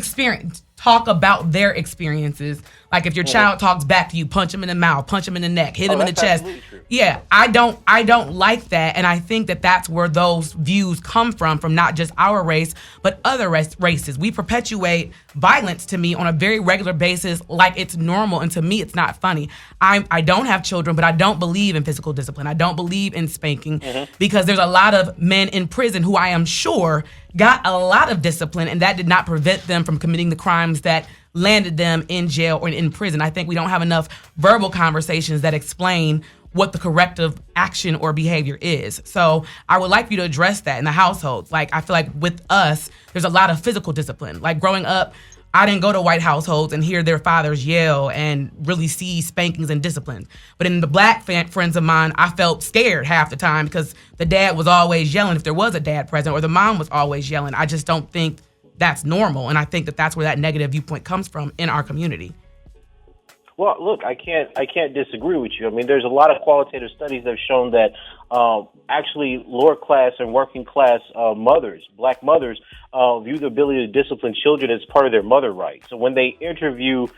Talk about their experiences. Like if your child talks back to you, punch them in the mouth, punch them in the neck, hit them in the chest. Yeah, I don't like that, and I think that that's where those views come from not just our race, but other races. We perpetuate violence to me on a very regular basis, like it's normal, and to me, it's not funny. I don't have children, but I don't believe in physical discipline. I don't believe in spanking because there's a lot of men in prison who I am sure got a lot of discipline, and that did not prevent them from committing the crimes that landed them in jail or in prison. I think we don't have enough verbal conversations that explain what the corrective action or behavior is. So I would like you to address that in the households. Like, I feel like with us, there's a lot of physical discipline. Like growing up, I didn't go to white households and hear their fathers yell and really see spankings and discipline. But in the black friends of mine, I felt scared half the time because the dad was always yelling if there was a dad present, or the mom was always yelling. I just don't think that's normal. And I think that that's where that negative viewpoint comes from in our community. Well, look, I can't disagree with you. I mean, there's a lot of qualitative studies that have shown that actually lower class and working class mothers, black mothers, view the ability to discipline children as part of their mother right. So when they interview,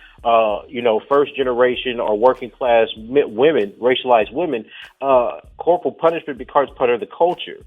first generation or working class women, racialized women, corporal punishment becomes part of the culture.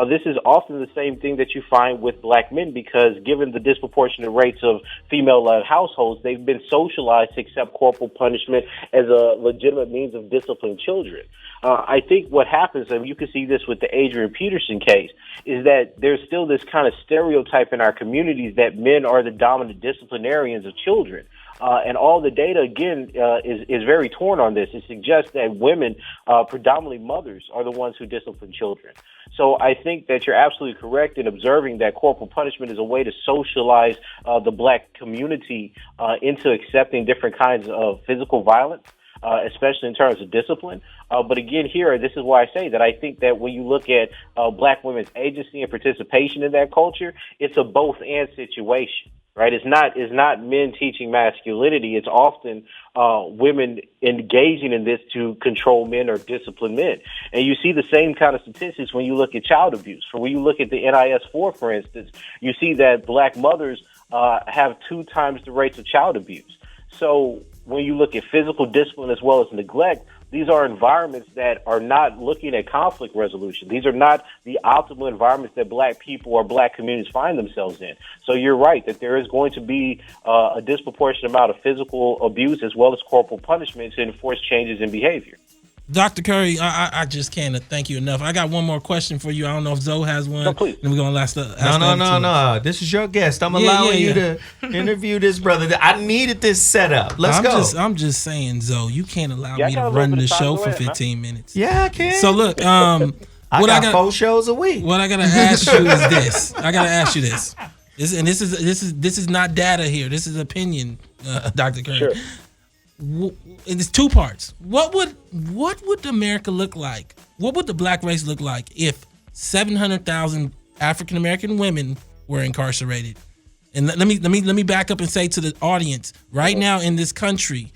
This is often the same thing that you find with black men because given the disproportionate rates of female-led households, they've been socialized to accept corporal punishment as a legitimate means of disciplining children. I think what happens, and you can see this with the Adrian Peterson case, is that there's still this kind of stereotype in our communities that men are the dominant disciplinarians of children. And all the data, again, is very torn on this. It suggests that women, predominantly mothers, are the ones who discipline children. So I think that you're absolutely correct in observing that corporal punishment is a way to socialize the black community into accepting different kinds of physical violence, especially in terms of discipline. But again, here, this is why I say that I think that when you look at black women's agency and participation in that culture, it's a both-and situation. Right, it's not men teaching masculinity. It's often women engaging in this to control men or discipline men. And you see the same kind of statistics when you look at child abuse. For when you look at the NIS-4, for instance, you see that black mothers have 2 times the rates of child abuse. So when you look at physical discipline as well as neglect, These are environments that are not looking at conflict resolution. These are not the optimal environments that black people or black communities find themselves in. So you're right that there is going to be a disproportionate amount of physical abuse as well as corporal punishment to enforce changes in behavior. Dr. Curry, I just can't thank you enough. I got one more question for you. I don't know if Zoe has one. No, please. Then we're gonna ask No. This is your guest. I'm allowing you to interview this brother. I needed this setup. Let's go. I'm just saying, Zoe, you can't allow me to run the show for 15 minutes. Yeah, I can. So look, I got 4 shows a week. What I gotta ask you is this. I gotta ask you this. This is not data here. This is opinion, Dr. Curry. Sure. It's 2 parts. What would America look like? What would the black race look like if 700,000 African American women were incarcerated? And let me back up and say to the audience, right now in this country,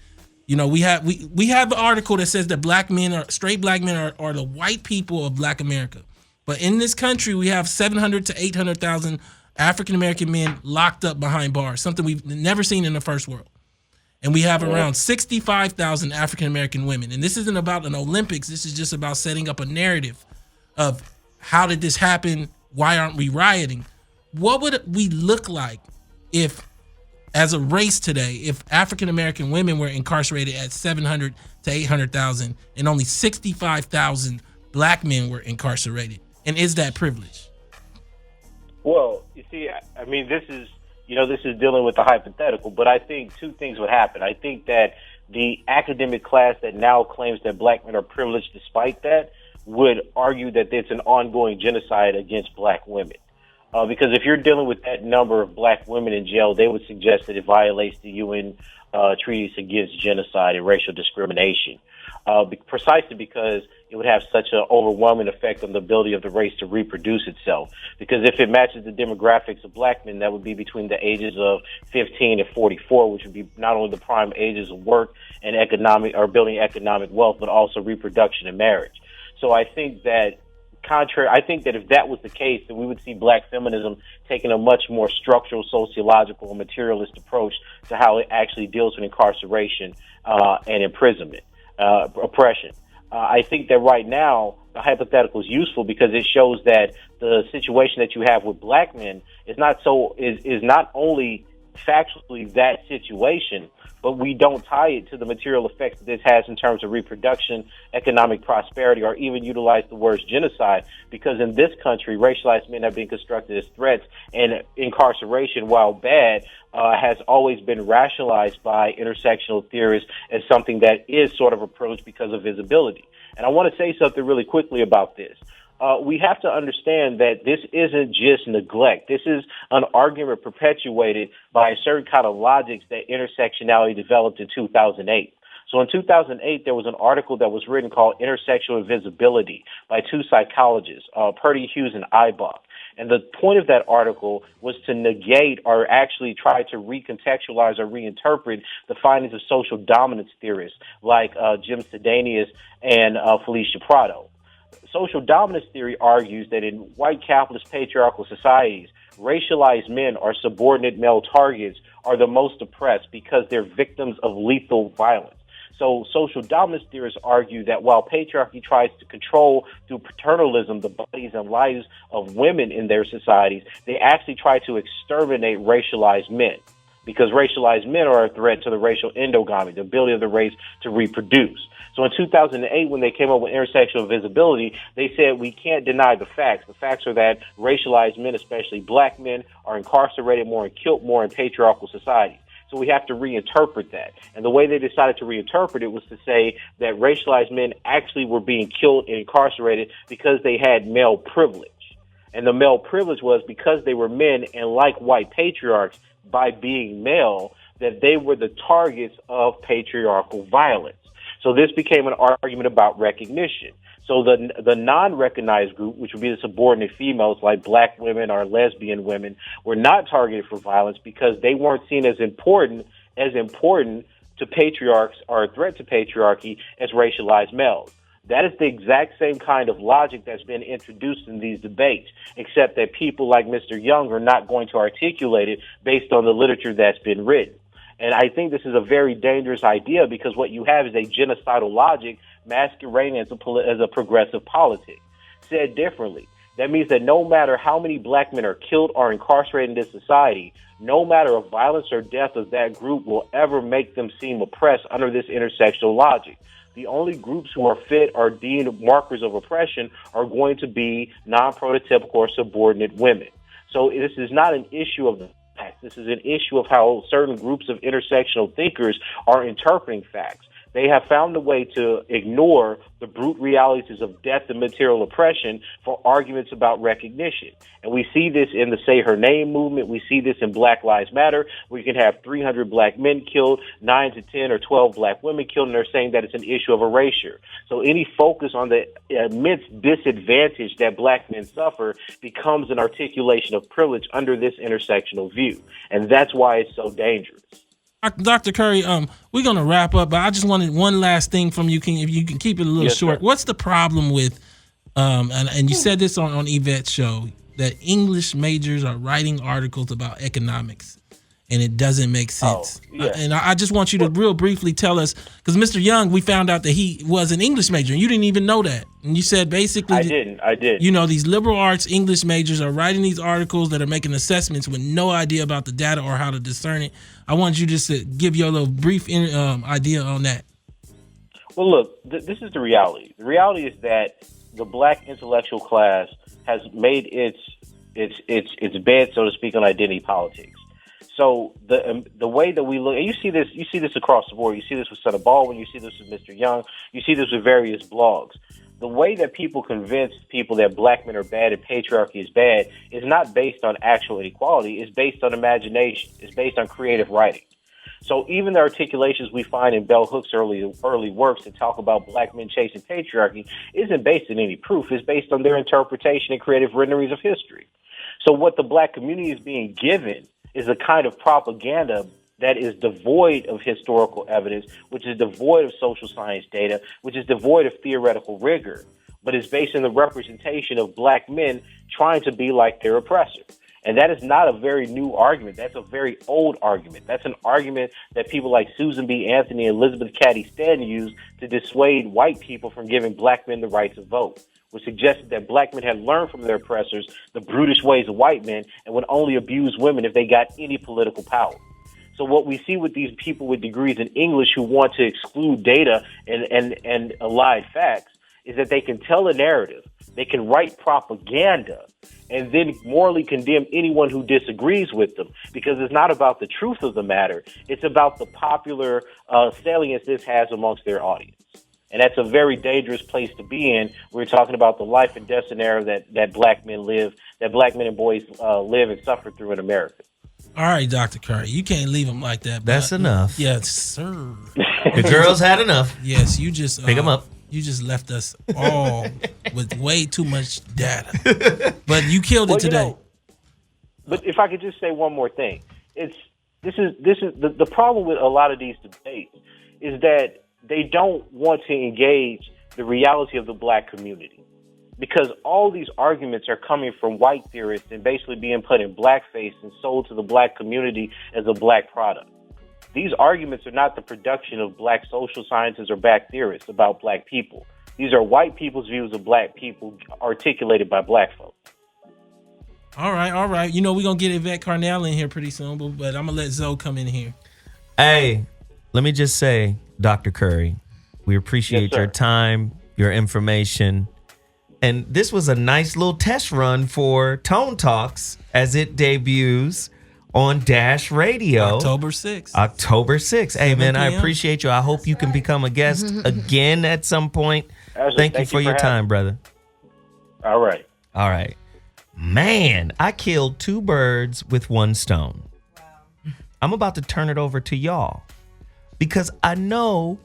you know, we have an article that says that straight black men are the white people of Black America. But in this country, we have 700 to 800,000 African American men locked up behind bars, something we've never seen in the first world. And we have around 65,000 African American women. And this isn't about an Olympics. This is just about setting up a narrative of how did this happen? Why aren't we rioting? What would we look like if, as a race today, if African American women were incarcerated at 700 to 800,000 and only 65,000 black men were incarcerated? And is that privilege? Well, you see, I mean, this is dealing with the hypothetical, but I think 2 things would happen. I think that the academic class that now claims that black men are privileged despite that would argue that it's an ongoing genocide against black women. Because if you're dealing with that number of black women in jail, they would suggest that it violates the UN treaties against genocide and racial discrimination, precisely because it would have such an overwhelming effect on the ability of the race to reproduce itself. Because if it matches the demographics of black men, that would be between the ages of 15 and 44, which would be not only the prime ages of work and building economic wealth, but also reproduction and marriage. So I think that if that was the case, then we would see black feminism taking a much more structural, sociological, and materialist approach to how it actually deals with incarceration and imprisonment, oppression. I think that right now the hypothetical is useful because it shows that the situation that you have with black men is not only factually that situation, but we don't tie it to the material effects that this has in terms of reproduction, economic prosperity, or even utilize the words genocide, because in this country, racialized men have been constructed as threats, and incarceration, while bad, has always been rationalized by intersectional theorists as something that is sort of approached because of visibility. And I want to say something really quickly about this. We have to understand that this isn't just neglect. This is an argument perpetuated by a certain kind of logics that intersectionality developed in 2008. So in 2008, there was an article that was written called Intersectional Invisibility by 2 psychologists, Purdy Hughes and Eibach. And the point of that article was to negate or actually try to recontextualize or reinterpret the findings of social dominance theorists like Jim Sedanius and Felicia Prado. Social dominance theory argues that in white capitalist patriarchal societies, racialized men or subordinate male targets are the most oppressed because they're victims of lethal violence. So social dominance theorists argue that while patriarchy tries to control through paternalism the bodies and lives of women in their societies, they actually try to exterminate racialized men, because racialized men are a threat to the racial endogamy, the ability of the race to reproduce. So in 2008, when they came up with intersectional visibility, they said we can't deny the facts. The facts are that racialized men, especially black men, are incarcerated more and killed more in patriarchal societies. So we have to reinterpret that. And the way they decided to reinterpret it was to say that racialized men actually were being killed and incarcerated because they had male privilege. And the male privilege was because they were men, and like white patriarchs, by being male, that they were the targets of patriarchal violence. So this became an argument about recognition. So the non-recognized group, which would be the subordinate females like black women or lesbian women, were not targeted for violence because they weren't seen as important to patriarchs or a threat to patriarchy as racialized males. That is the exact same kind of logic that's been introduced in these debates, except that people like Mr. Young are not going to articulate it based on the literature that's been written. And I think this is a very dangerous idea because what you have is a genocidal logic masquerading as a progressive politic. Said differently, that means that no matter how many black men are killed or incarcerated in this society, no matter of violence or death of that group will ever make them seem oppressed under this intersectional logic. The only groups who are fit or deemed markers of oppression are going to be non-prototypical or subordinate women. So this is not an issue of the facts. This is an issue of how certain groups of intersectional thinkers are interpreting facts. They have found a way to ignore the brute realities of death and material oppression for arguments about recognition. And we see this in the Say Her Name movement. We see this in Black Lives Matter, where you can have 300 black men killed, 9 to 10 or 12 black women killed, and they're saying that it's an issue of erasure. So any focus on the immense disadvantage that black men suffer becomes an articulation of privilege under this intersectional view. And that's why it's so dangerous. Dr. Curry, we're gonna wrap up, but I just wanted one last thing from you. If you can keep it a little short. Sir. What's the problem with, and you said this on Yvette's show, that English majors are writing articles about economics, and it doesn't make sense. And I just want you to real briefly tell us, because Mr. Young, we found out that he was an English major, and you didn't even know that. And you said basically, I did. You know, these liberal arts English majors are writing these articles that are making assessments with no idea about the data or how to discern it. I want you just to give your little brief idea on that. Well, look, this is the reality. The reality is that the black intellectual class has made its bed, so to speak, on identity politics. So the way that we look, and you see this across the board. You see this with Senator Baldwin. You see this with Mr. Young. You see this with various blogs. The way that people convince people that black men are bad and patriarchy is bad is not based on actual inequality. It's based on imagination. It's based on creative writing. So even the articulations we find in Bell Hooks' early works that talk about black men chasing patriarchy isn't based on any proof. It's based on their interpretation and creative renderings of history. So what the black community is being given is a kind of propaganda that is devoid of historical evidence, which is devoid of social science data, which is devoid of theoretical rigor, but is based on the representation of black men trying to be like their oppressor. And that is not a very new argument. That's a very old argument. That's an argument that people like Susan B. Anthony and Elizabeth Cady Stanton used to dissuade white people from giving black men the right to vote, which suggested that black men had learned from their oppressors the brutish ways of white men and would only abuse women if they got any political power. So what we see with these people with degrees in English who want to exclude data and allied facts is that they can tell a narrative, they can write propaganda, and then morally condemn anyone who disagrees with them, because it's not about the truth of the matter. It's about the popular salience this has amongst their audience. And that's a very dangerous place to be in. We're talking about the life and death scenario that black men live, that black men and boys live and suffer through in America. All right, Dr. Curry, you can't leave them like that. That's enough. Yes, sir. The girls had enough. Yes, you just pick them up. You just left us all with way too much data, but you killed it today. You know, but if I could just say one more thing, this is the problem with a lot of these debates is that they don't want to engage the reality of the black community, because all these arguments are coming from white theorists and basically being put in blackface and sold to the black community as a black product. These arguments are not the production of black social scientists or black theorists about black people. These are white people's views of black people articulated by black folks. All right. You know, we're going to get Yvette Carnell in here pretty soon, but I'm going to let Zoe come in here. Hey, let me just say, Dr. Curry, we appreciate your time, your information. And this was a nice little test run for Tone Talks as it debuts on Dash Radio. October 6th. Hey, man, I appreciate you. I hope you can become a guest again at some point. Thank you for your time, brother. All right. Man, I killed 2 birds with 1 stone. Wow. I'm about to turn it over to y'all, because I know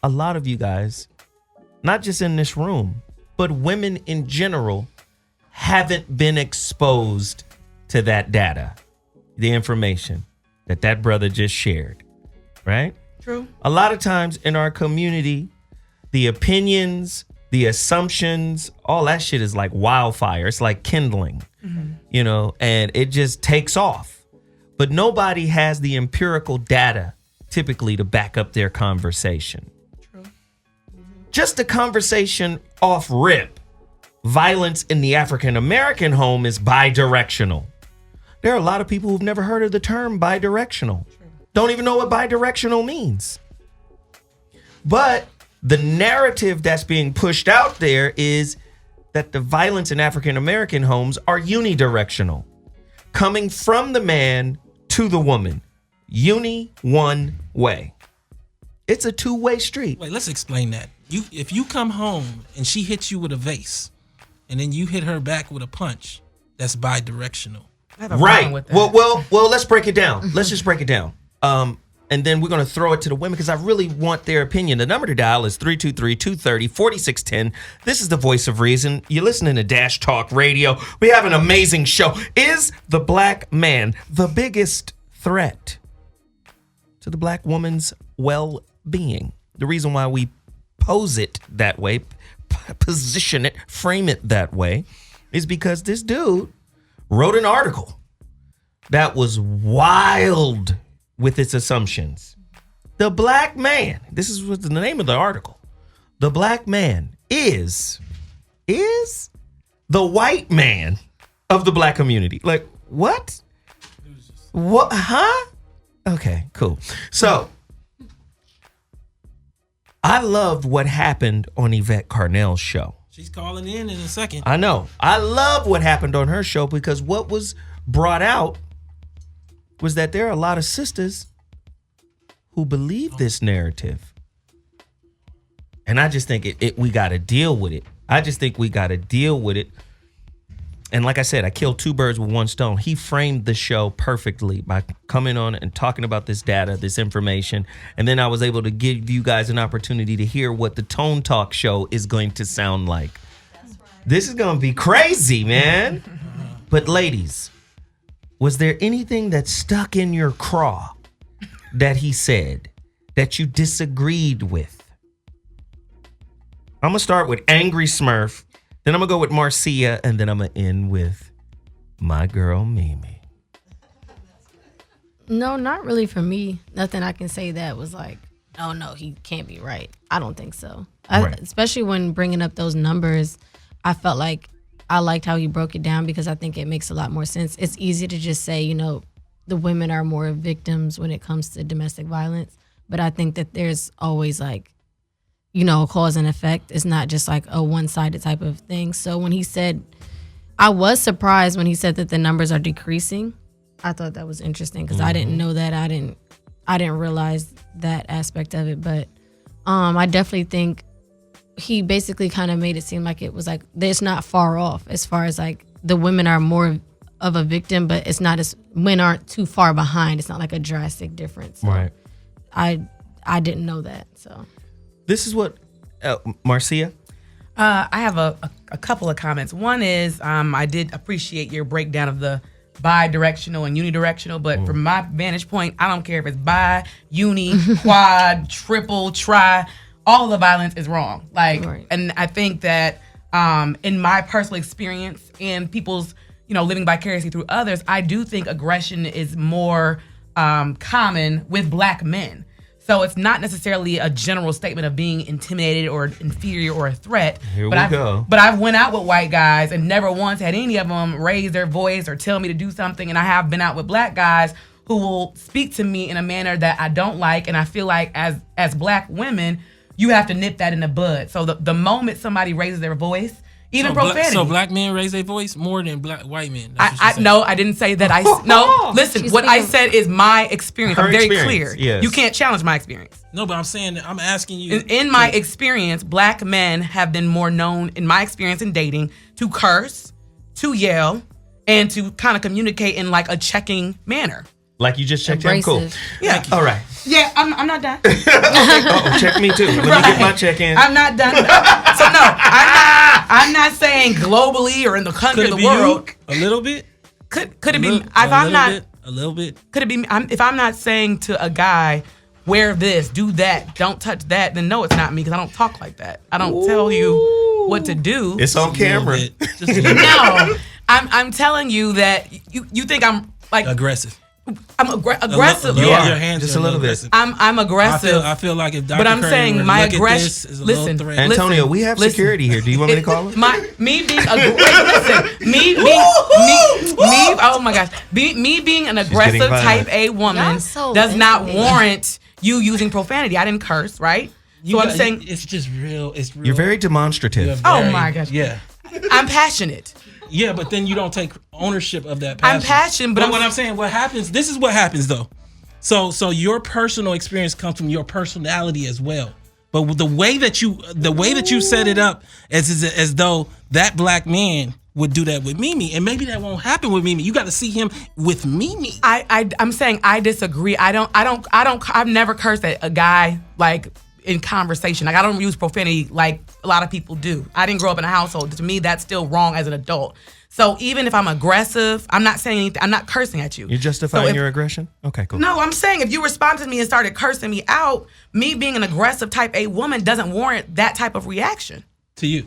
a lot of you guys, not just in this room, but women in general, haven't been exposed to that data, the information that brother just shared, right? True. A lot of times in our community, the opinions, the assumptions, all that shit is like wildfire. It's like kindling, you know, and it just takes off. But nobody has the empirical data typically to back up their conversation. True. Just a conversation off rip. Violence in the African American home is bidirectional. There are a lot of people who've never heard of the term bidirectional. Don't even know what bidirectional means. But the narrative that's being pushed out there is that the violence in African American homes are unidirectional, coming from the man to the woman. One way. It's a two-way street. Wait, let's explain that. If you come home and she hits you with a vase, and then you hit her back with a punch, that's bidirectional. Right. Well, let's break it down. Let's just break it down. And then we're going to throw it to the women because I really want their opinion. The number to dial is 323-230-4610. This is the voice of reason. You're listening to Dash Talk Radio. We have an amazing show. Is the black man the biggest threat to the black woman's well-being? The reason why we pose it that way, position it, frame it that way, is because this dude wrote an article that was wild with its assumptions. The black man, this is what the name of the article. The black man is the white man of the black community. Like, what? What? Huh? Okay, cool. So, I loved what happened on Yvette Carnell's show. She's calling in a second. I know. I love what happened on her show because what was brought out was that there are a lot of sisters who believe this narrative. And I just think we got to deal with it. I just think we got to deal with it. And like I said, I killed two birds with one stone. He framed the show perfectly by coming on and talking about this data, this information. And then I was able to give you guys an opportunity to hear what the Tone Talk show is going to sound like. This is going to be crazy, man. But ladies, was there anything that stuck in your craw that he said that you disagreed with? I'm going to start with Angry Smurf. Then I'm going to go with Marcia, and then I'm going to end with my girl, Mimi. No, not really for me. Nothing I can say that was like, oh, no, he can't be right. I don't think so. Right. Especially when bringing up those numbers, I felt like I liked how he broke it down because I think it makes a lot more sense. It's easy to just say, you know, the women are more victims when it comes to domestic violence. But I think that there's always like, you know, cause and effect. It's not just like a one-sided type of thing. So when he said, I was surprised when he said that the numbers are decreasing. I thought that was interesting because I didn't know that. I didn't realize that aspect of it. But I definitely think he basically kind of made it seem like it was like, it's not far off as far as like the women are more of a victim, but it's not as, men aren't too far behind. It's not like a drastic difference. So right. I didn't know that, so. This is what, Marcia? I have a couple of comments. One is I did appreciate your breakdown of the bi-directional and unidirectional, but from my vantage point, I don't care if it's bi, uni, quad, triple, tri, all the violence is wrong. Like, right. And I think that in my personal experience and people's, you know, living vicariously through others, I do think aggression is more common with black men. So it's not necessarily a general statement of being intimidated or inferior or a threat. But I've went out with white guys and never once had any of them raise their voice or tell me to do something. And I have been out with black guys who will speak to me in a manner that I don't like. And I feel like as black women, you have to nip that in the bud. So the moment somebody raises their voice, even profanity. So black men raise their voice more than white men. No, I didn't say that. No, listen. What I said is my experience. I'm very clear. Yes. You can't challenge my experience. No, but I'm asking you. In my experience, black men have been more known, in my experience in dating, to curse, to yell, and to kind of communicate in like a checking manner. Like you just checked him? Cool. Yeah. All right. Yeah, I'm not done. Okay. Uh-oh, check me too. Let me get my check in. I'm not done. So no, I'm not saying globally or in the country, Could it the be world. You? A little bit. Could it be? If I'm not a little bit. Could it be? If I'm not saying to a guy, wear this, do that, don't touch that, then no, it's not me because I don't talk like that. I don't tell you what to do. It's on camera. No, I'm telling you that you think I'm like aggressive. I'm aggressive. Your Yeah, hands just are a little bit. I'm aggressive. I feel like if Dr. But I'm Curry saying were to my look at aggression. this as a Listen, little threat. Antonio, we have security here. Do you want me to call him? Me being oh my gosh, me being an aggressive type A woman does not warrant you using profanity. I didn't curse, right? I'm saying it's just real. It's real. You're very demonstrative. Oh my gosh. Yeah. I'm passionate. Yeah, but then you don't take ownership of that passion. I'm passionate, but what I'm saying, what happens? This is what happens though. So your personal experience comes from your personality as well. But the way that you set it up as though that black man would do that with Mimi, and maybe that won't happen with Mimi. You got to see him with Mimi. I'm saying I disagree. I've never cursed at a guy like in conversation. Like I don't use profanity like a lot of people do. I didn't grow up in a household. To me, that's still wrong as an adult. So even if I'm aggressive, I'm not saying anything. I'm not cursing at you. You're justifying your aggression? Okay, cool. No, I'm saying if you responded to me and started cursing me out, me being an aggressive type A woman doesn't warrant that type of reaction. To you.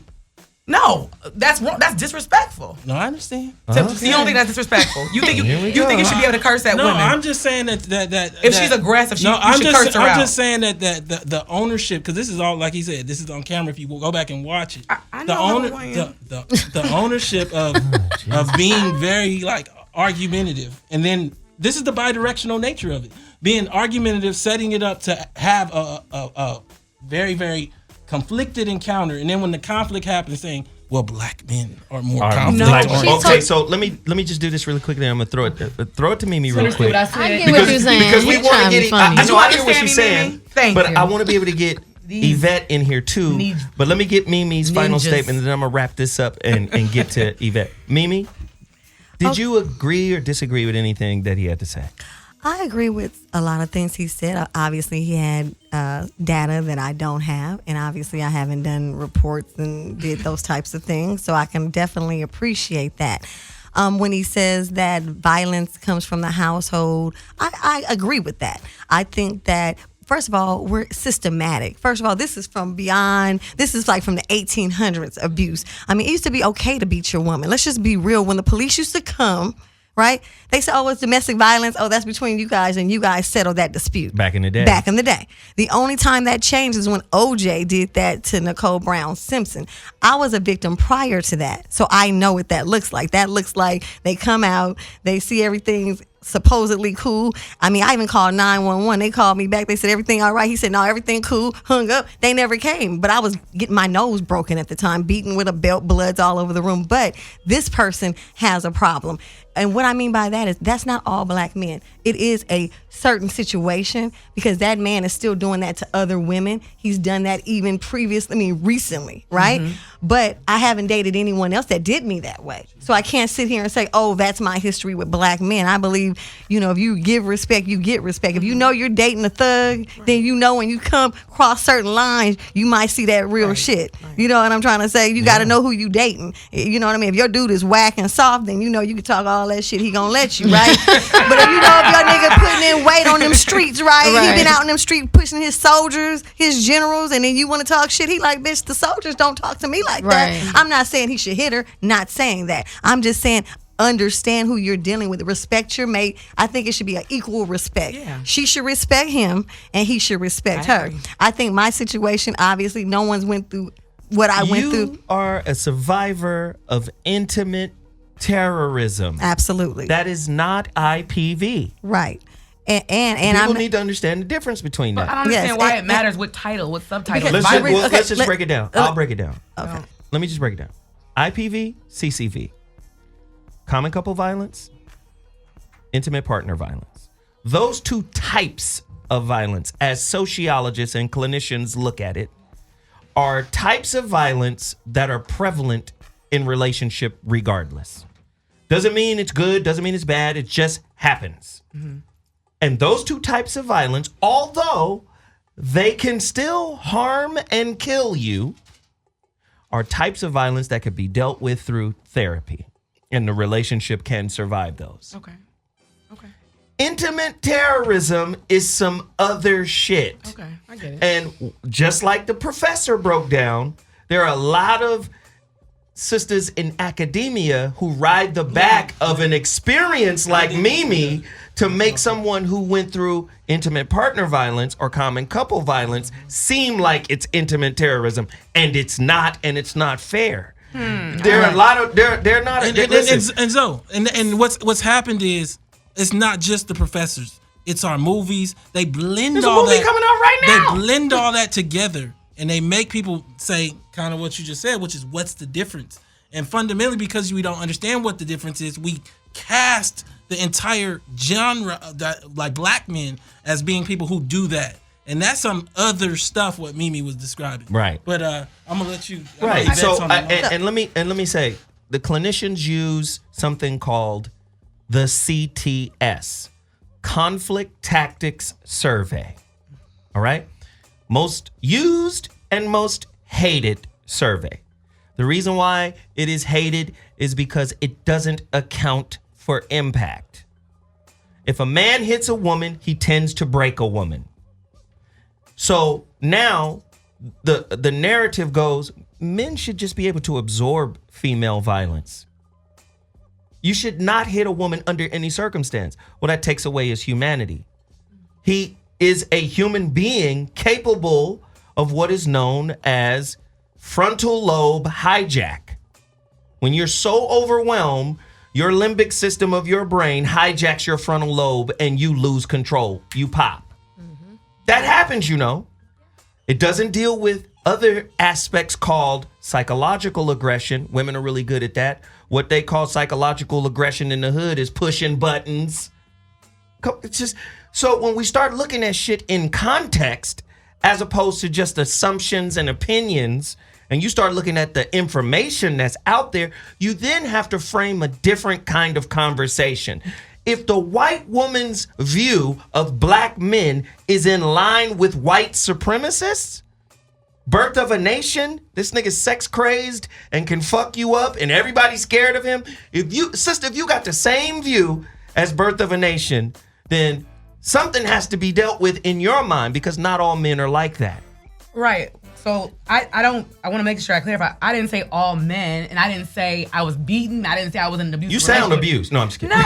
No, that's wrong. That's disrespectful. No, I understand. So you don't think that's disrespectful? You think you think you should be able to curse at no, women? No, I'm just saying that if she's aggressive, you should curse her out. I'm just saying that the ownership, because this is all, like he said, this is on camera. If you will go back and watch it, I know the ownership of being very like argumentative, and then this is the bidirectional nature of it. Being argumentative, setting it up to have a very, very conflicted encounter, and then when the conflict happens, saying, "Well, black men are more conflict." Okay, so let me just do this really quickly. I'm gonna throw it to Mimi real quick. I get what you're saying. Because we want to get. I know I hear what she's saying, but you. I want to be able to get Yvette in here too. But let me get Mimi's final statement, and then I'm gonna wrap this up and get to Yvette. Mimi, did you agree or disagree with anything that he had to say? I agree with a lot of things he said. Obviously, he had data that I don't have, and obviously I haven't done reports and did those types of things, so I can definitely appreciate that. When he says that violence comes from the household, I agree with that. I think that, first of all, we're systematic. First of all, this is from beyond, this is like from the 1800s abuse. I mean, it used to be okay to beat your woman. Let's just be real. When the police used to come, right? They say, oh, it's domestic violence. Oh, that's between you guys, and you guys settle that dispute. Back in the day. Back in the day. The only time that changed is when OJ did that to Nicole Brown Simpson. I was a victim prior to that, so I know what that looks like. That looks like they come out, they see everything's supposedly cool. I mean, I even called 911. They called me back. They said, everything all right? He said, no, everything cool. Hung up. They never came. But I was getting my nose broken at the time, beaten with a belt, blood's all over the room. But this person has a problem. And what I mean by that is that's not all black men. It is a certain situation, because that man is still doing that to other women. He's done that even recently, right? Mm-hmm. But I haven't dated anyone else that did me that way. So I can't sit here and say, oh, that's my history with black men. I believe, if you give respect, you get respect. If you know you're dating a thug, then you know when you come cross certain lines, you might see that real shit. Right. You know what I'm trying to say? You got to know who you dating. You know what I mean? If your dude is whack and soft, then you can talk all that shit. He gonna let you, right? But if if your nigga putting in weight on them streets, right? He been out in them streets pushing his soldiers, his generals, and then you want to talk shit. He like, bitch, the soldiers don't talk to me like that. I'm not saying he should hit her. Not saying that. I'm just saying, understand who you're dealing with. Respect your mate. I think it should be an equal respect. Yeah. She should respect him, and he should respect her. I think my situation, obviously, no one's went through what I went through. You are a survivor of intimate terrorism. Absolutely. That is not IPV. Right. And people need to understand the difference between that. I don't understand why it matters what title, what subtitle. Let's just break it down. I'll break it down. Okay. Let me just break it down. IPV, CCV. Common couple violence, intimate partner violence. Those two types of violence, as sociologists and clinicians look at it, are types of violence that are prevalent in relationship regardless. Doesn't mean it's good, doesn't mean it's bad, it just happens. Mm-hmm. And those two types of violence, although they can still harm and kill you, are types of violence that could be dealt with through therapy. And the relationship can survive those. Okay. Intimate terrorism is some other shit. Okay, I get it. And just like the professor broke down, there are a lot of sisters in academia who ride the back of an experience like Mimi to make someone who went through intimate partner violence or common couple violence seem like it's intimate terrorism, and it's not, and it's not fair. There are a lot of they're not. And what's happened is it's not just the professors. It's our movies. They blend There's all a movie that. coming out right now. They blend all that together, and they make people say kind of what you just said, which is what's the difference? And fundamentally, because we don't understand what the difference is, we cast the entire genre of that, like black men, as being people who do that. And that's some other stuff what Mimi was describing. Right. But I'm gonna let you. Right. So and let me say, the clinicians use something called the CTS, Conflict Tactics Survey. All right. Most used and most hated survey. The reason why it is hated is because it doesn't account for impact. If a man hits a woman, he tends to break a woman. So now the narrative goes, men should just be able to absorb female violence. You should not hit a woman under any circumstance. Well, that takes away his humanity. He is a human being capable of what is known as frontal lobe hijack. When you're so overwhelmed, your limbic system of your brain hijacks your frontal lobe and you lose control. You pop. That happens, you know. It doesn't deal with other aspects called psychological aggression. Women are really good at that. What they call psychological aggression in the hood is pushing buttons. It's just so when we start looking at shit in context, as opposed to just assumptions and opinions, and you start looking at the information that's out there, you then have to frame a different kind of conversation. If the white woman's view of black men is in line with white supremacists, Birth of a Nation, this nigga's sex crazed and can fuck you up and everybody's scared of him. If you got the same view as Birth of a Nation, then something has to be dealt with in your mind, because not all men are like that. Right. So I want to make sure I clarify. I didn't say all men, and I didn't say I was beaten. I didn't say I was in an abusive You sound relationship. abused. No, I'm just kidding. No.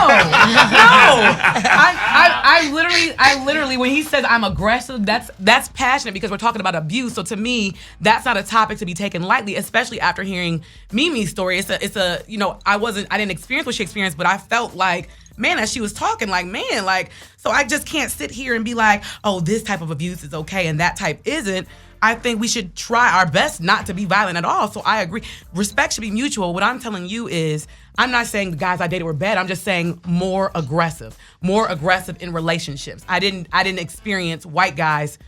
I literally, when he says I'm aggressive, that's passionate, because we're talking about abuse. So to me, that's not a topic to be taken lightly, especially after hearing Mimi's story. It's a I didn't experience what she experienced, but I felt like, man, as she was talking, like, man, like, so I just can't sit here and be like, oh, this type of abuse is okay and that type isn't. I think we should try our best not to be violent at all. So I agree. Respect should be mutual. What I'm telling you is, I'm not saying the guys I dated were bad. I'm just saying more aggressive in relationships. I didn't experience white guys,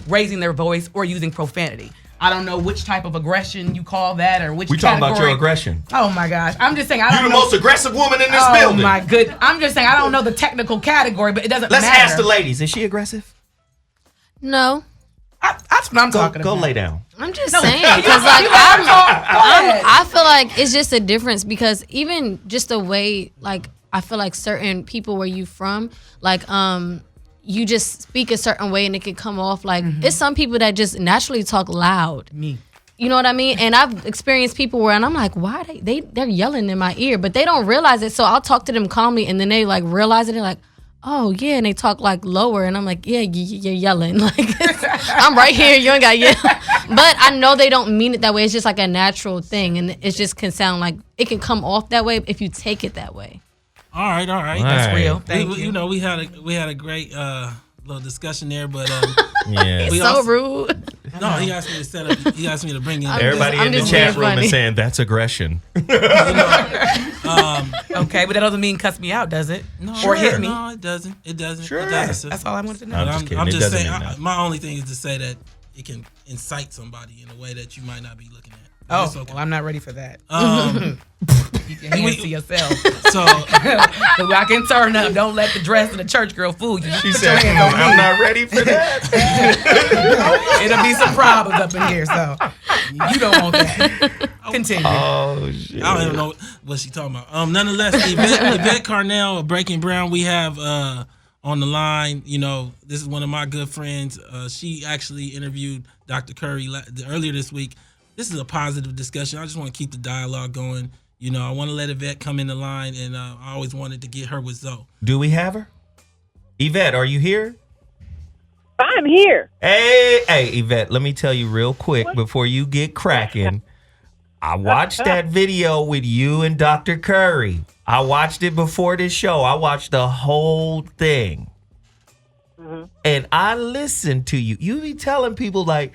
raising their voice or using profanity. I don't know which type of aggression you call that, or which We talking about your aggression. Oh my gosh. I'm just saying, I don't know. You're the most aggressive woman in this building. Oh my goodness. I'm just saying, I don't know the technical category, but it doesn't matter. Let's ask the ladies. Is she aggressive? No. That's what I'm talking about. Go lay down. I'm just saying, because like I feel like it's just a difference, because even just the way, like, I feel like certain people where you from, like you just speak a certain way and it can come off like it's some people that just naturally talk loud. Me. You know what I mean? And I've experienced people where, and I'm like, why they're yelling in my ear, but they don't realize it. So I'll talk to them calmly, and then they like realize it. They're like, oh yeah, and they talk like lower, and I'm like, yeah, you're yelling. Like, I'm right here, you ain't got to yell. But I know they don't mean it that way. It's just like a natural thing, and it just can sound like it can come off that way if you take it that way. All right. That's real. Thank you. We had a great little discussion there, but yeah, It's so rude. No, he asked me to set up. He asked me to bring in. Everybody in the chat room is saying that's aggression. Okay, but that doesn't mean cuss me out, does it? No, or hit me? No, it doesn't. It doesn't. Sure. It doesn't. That's all I wanted to know. I'm just saying. My only thing is to say that it can incite somebody in a way that you might not be looking at. Oh, okay. Well, I'm not ready for that. Keep your hands to yourself. So I can turn up. Don't let the dress and the church girl fool you. She said, I'm not ready for that. It'll be some problems up in here, so you don't want that. Continue. Oh, shit. I don't even know what she's talking about. Nonetheless, Yvette Carnell of Breaking Brown, we have on the line. This is one of my good friends. She actually interviewed Dr. Curry earlier this week. This is a positive discussion. I just want to keep the dialogue going. I want to let Yvette come in the line, and I always wanted to get her with Zoe. Do we have her? Yvette, are you here? I'm here. Hey, Yvette, let me tell you real quick before you get cracking. I watched that video with you and Dr. Curry. I watched it before this show. I watched the whole thing. Mm-hmm. And I listened to you. You be telling people, like,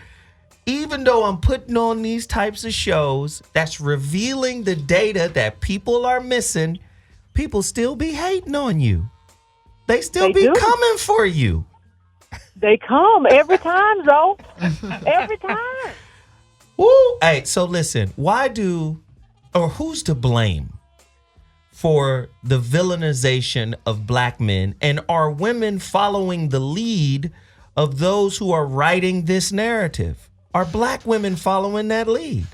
even though I'm putting on these types of shows that's revealing the data that people are missing, people still be hating on you. They still be coming for you. They come every time, though. Every time. Woo! Hey, so listen, who's to blame for the villainization of black men? And are women following the lead of those who are writing this narrative? Are black women following that lead?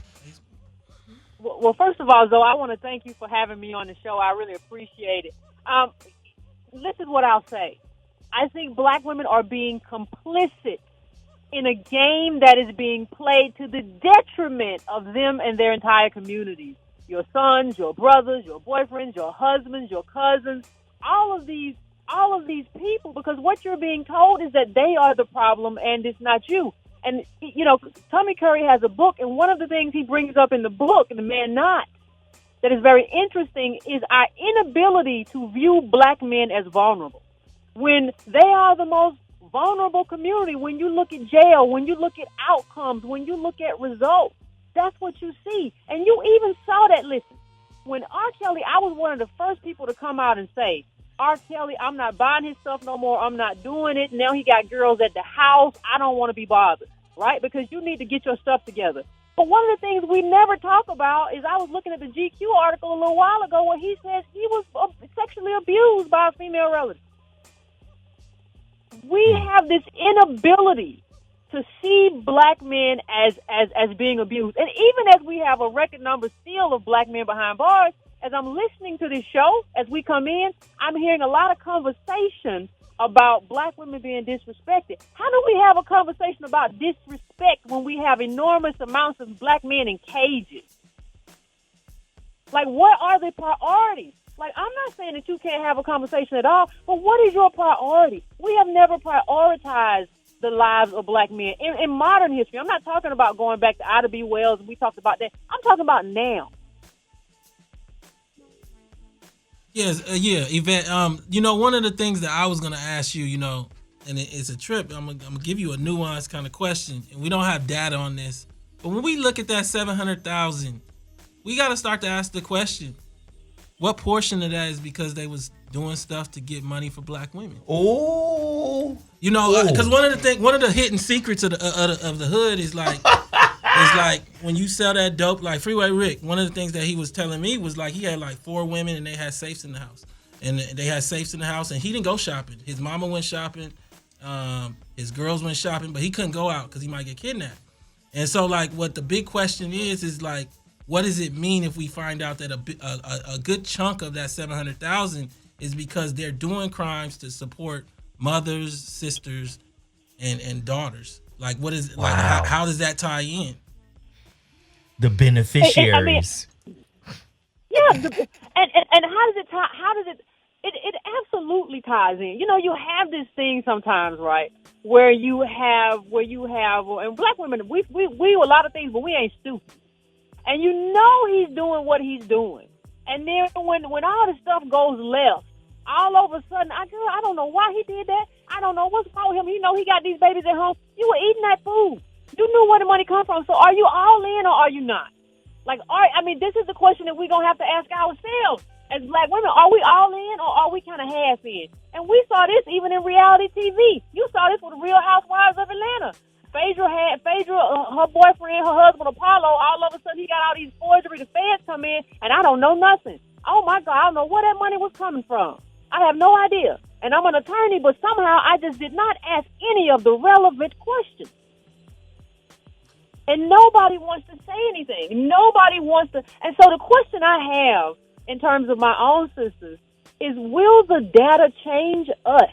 Well, first of all, Zoe, I want to thank you for having me on the show. I really appreciate it. This is what I'll say. I think black women are being complicit in a game that is being played to the detriment of them and their entire communities. Your sons, your brothers, your boyfriends, your husbands, your cousins, all of these people, because what you're being told is that they are the problem and it's not you. And, you know, Tommy Curry has a book, and one of the things he brings up in the book, The Man Not, that is very interesting is our inability to view black men as vulnerable. When they are the most vulnerable community, when you look at jail, when you look at outcomes, when you look at results, that's what you see. And you even saw that, listen, when R. Kelly, I was one of the first people to come out and say, R. Kelly, I'm not buying his stuff no more. I'm not doing it. Now he got girls at the house. I don't want to be bothered, right? Because you need to get your stuff together. But one of the things we never talk about is I was looking at the GQ article a little while ago where he says he was sexually abused by a female relative. We have this inability to see black men as being abused. And even as we have a record number still of black men behind bars, as I'm listening to this show, as we come in, I'm hearing a lot of conversation about black women being disrespected. How do we have a conversation about disrespect when we have enormous amounts of black men in cages? Like, what are the priorities? Like, I'm not saying that you can't have a conversation at all, but what is your priority? We have never prioritized the lives of black men in modern history. I'm not talking about going back to Ida B. Wells, and we talked about that. I'm talking about now. Yes, Yvette. One of the things that I was gonna ask you, and it's a trip. I'm gonna give you a nuanced kind of question, and we don't have data on this. But when we look at that 700,000, we got to start to ask the question: what portion of that is because they was doing stuff to get money for black women? Oh, because one of the hidden secrets of the hood is like. It's like when you sell that dope, like Freeway Rick, one of the things that he was telling me was like he had like 4 women and they had safes in the house. And they had safes in the house and he didn't go shopping. His mama went shopping, his girls went shopping, but he couldn't go out because he might get kidnapped. And so like what the big question is like, what does it mean if we find out that a good chunk of that 700,000 is because they're doing crimes to support mothers, sisters, and daughters? Like what is like how does that tie in? The beneficiaries. Yeah, and how does it tie? How does it absolutely ties in? You have this thing sometimes, right, where you have, and black women, we a lot of things, but we ain't stupid. And he's doing what he's doing. And then when all this stuff goes left, all of a sudden, I don't know why he did that. I don't know what's wrong with him. He got these babies at home. You were eating that food. You knew where the money come from. So are you all in or are you not? This is the question that we're going to have to ask ourselves as black women. Are we all in or are we kind of half in? And we saw this even in reality TV. You saw this with the Real Housewives of Atlanta. Phaedra, her boyfriend, her husband, Apollo, all of a sudden he got all these forgery. The feds come in and I don't know nothing. Oh my God, I don't know where that money was coming from. I have no idea. And I'm an attorney, but somehow I just did not ask any of the relevant questions. And nobody wants to say anything. Nobody wants to. And so the question I have in terms of my own sisters is, will the data change us?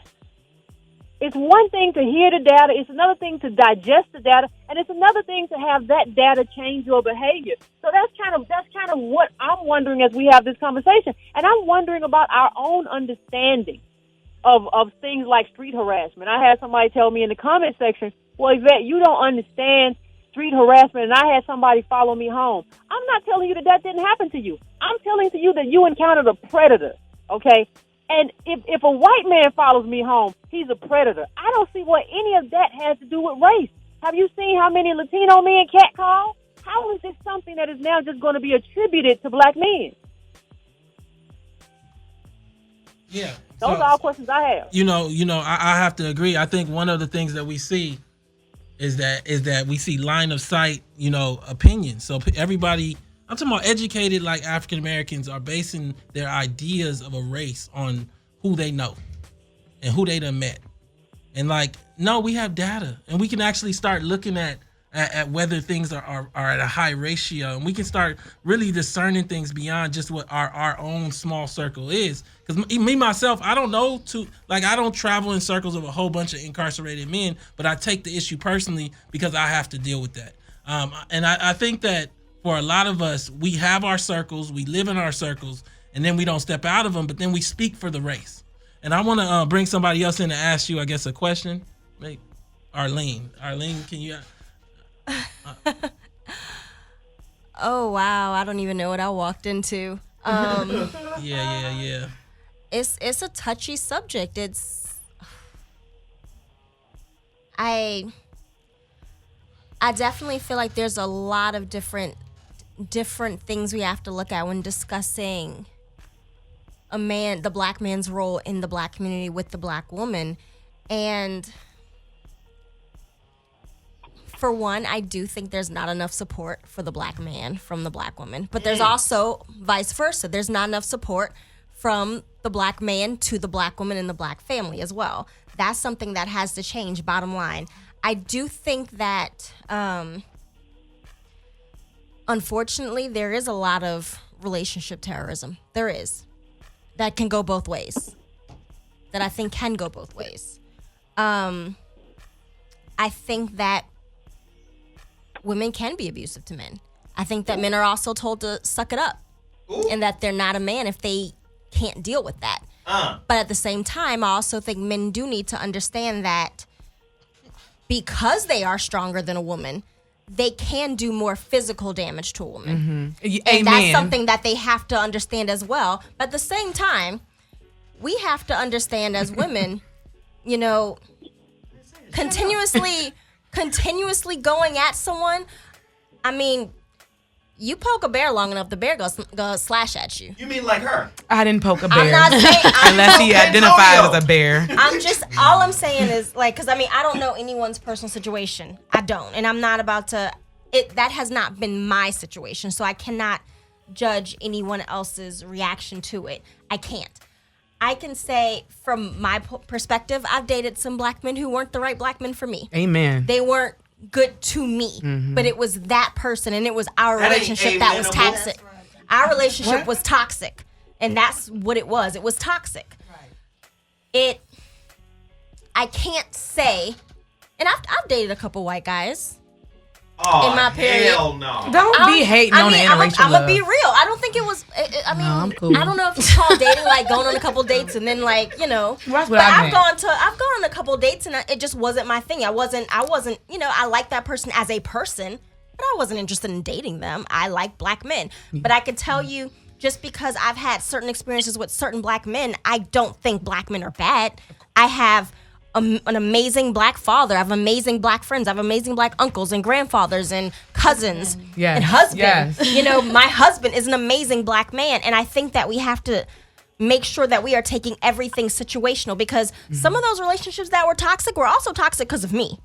It's one thing to hear the data. It's another thing to digest the data. And it's another thing to have that data change your behavior. So that's kind of what I'm wondering as we have this conversation. And I'm wondering about our own understanding of things like street harassment. I had somebody tell me in the comment section, well, Yvette, you don't understand street harassment, and I had somebody follow me home. I'm not telling you that didn't happen to you. I'm telling you that you encountered a predator, okay? And if a white man follows me home, he's a predator. I don't see what any of that has to do with race. Have you seen how many Latino men catcall? How is this something that is now just going to be attributed to black men? Yeah. Those are all questions I have. I have to agree. I think one of the things that we see is that we see line of sight, opinions. So everybody, I'm talking about educated, like African Americans, are basing their ideas of a race on who they know and who they done met. And no, we have data, and we can actually start looking at whether things are at a high ratio, and we can start really discerning things beyond just what our own small circle is. Because me myself, I don't know I don't travel in circles of a whole bunch of incarcerated men, but I take the issue personally because I have to deal with that. And I think that for a lot of us, we have our circles, we live in our circles, and then we don't step out of them, but then we speak for the race. And I want to bring somebody else in to ask you, I guess, a question. Maybe Arlene, can you? Oh wow, I don't even know what I walked into. Yeah. It's a touchy subject. I definitely feel like there's a lot of different things we have to look at when discussing the black man's role in the black community with the black woman. And for one, I do think there's not enough support for the black man from the black woman. But there's also vice versa. There's not enough support from the black man to the black woman and the black family as well. That's something that has to change, bottom line. I do think that, unfortunately, there is a lot of relationship terrorism. There is. That can go both ways. That I think can go both ways. I think that women can be abusive to men. I think that men are also told to suck it up. And that they're not a man if they can't deal with that. But at the same time, I also think men do need to understand that because they are stronger than a woman, they can do more physical damage to a woman. Mm-hmm. And that's something that they have to understand as well. But at the same time, we have to understand as women, continuously going at someone. I mean, you poke a bear long enough, the bear goes slash at you. You mean like her? I didn't poke a bear. I'm not saying unless he identified as a bear. All I'm saying is because I don't know anyone's personal situation. I don't, and I'm not about to. That has not been my situation, so I cannot judge anyone else's reaction to it. I can't. I can say from my perspective, I've dated some black men who weren't the right black men for me. Amen. They weren't good to me, but it was that person, and it was our relationship that was toxic. Our relationship was toxic, and that's what it was. It was toxic. I can't say, and I've dated a couple white guys. Oh, in my period. Hell no. Don't be hating on the interracial I'm going to be real. I don't think it was, I'm cool. I don't know if you call dating like going on a couple dates and then That's what I've gone on a couple dates and it just wasn't my thing. I wasn't, I like that person as a person, but I wasn't interested in dating them. I like black men. But I could tell you, just because I've had certain experiences with certain black men, I don't think black men are bad. I have an amazing black father. I have amazing black friends. I have amazing black uncles and grandfathers and cousins and husband. Yes. My husband is an amazing black man. And I think that we have to make sure that we are taking everything situational because some of those relationships that were toxic were also toxic because of me.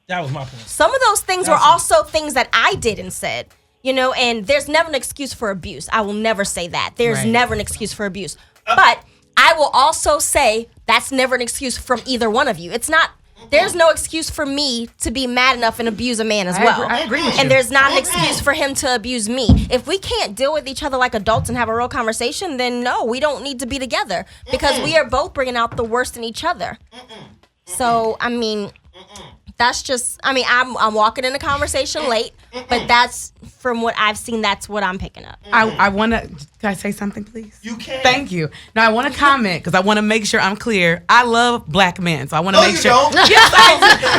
That was my point. Some of those things were also things that I did and said. And there's never an excuse for abuse. I will never say that. There's never an excuse for abuse. But I will also say that's never an excuse from either one of you. It's not, there's no excuse for me to be mad enough and abuse a man as well. I agree with you. And there's not an excuse for him to abuse me. If we can't deal with each other like adults and have a real conversation, then no, we don't need to be together because we are both bringing out the worst in each other. So, that's just, I'm walking in a conversation late, but that's from what I've seen, that's what I'm picking up. I want to. Can I say something, please? You can. Thank you. Now I want to comment because I want to make sure I'm clear. I love black men, so I want to make sure. Don't. Yes,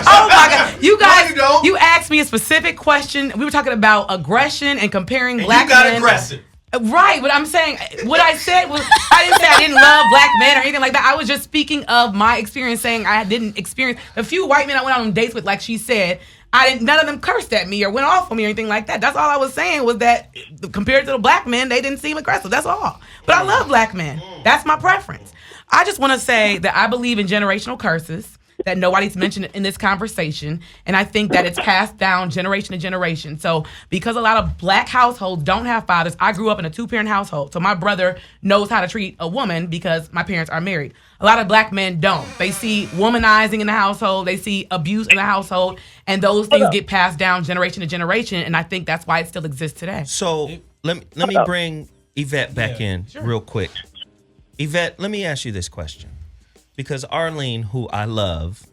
oh my God, you guys! No, you don't. You asked me a specific question. We were talking about aggression and comparing And black you got men. aggressive. Right, but I'm saying what I said was I didn't say I didn't love black men or anything like that. I was just speaking of my experience, saying I didn't experience a few white men I went on dates with, like she said. None of them cursed at me or went off on me or anything like that. That's all I was saying was that compared to the black men, they didn't seem aggressive. That's all. But I love black men. That's my preference. I just want to say that I believe in generational curses that nobody's mentioned in this conversation. And I think that it's passed down generation to generation. So because a lot of black households don't have fathers, I grew up in a 2-parent household. So my brother knows how to treat a woman because my parents are married. A lot of black men don't. They see womanizing in the household. They see abuse in the household. And those things get passed down generation to generation. And I think that's why it still exists today. So let me bring Yvette back in real quick. Yvette, let me ask you this question. Because Arlene, who I love,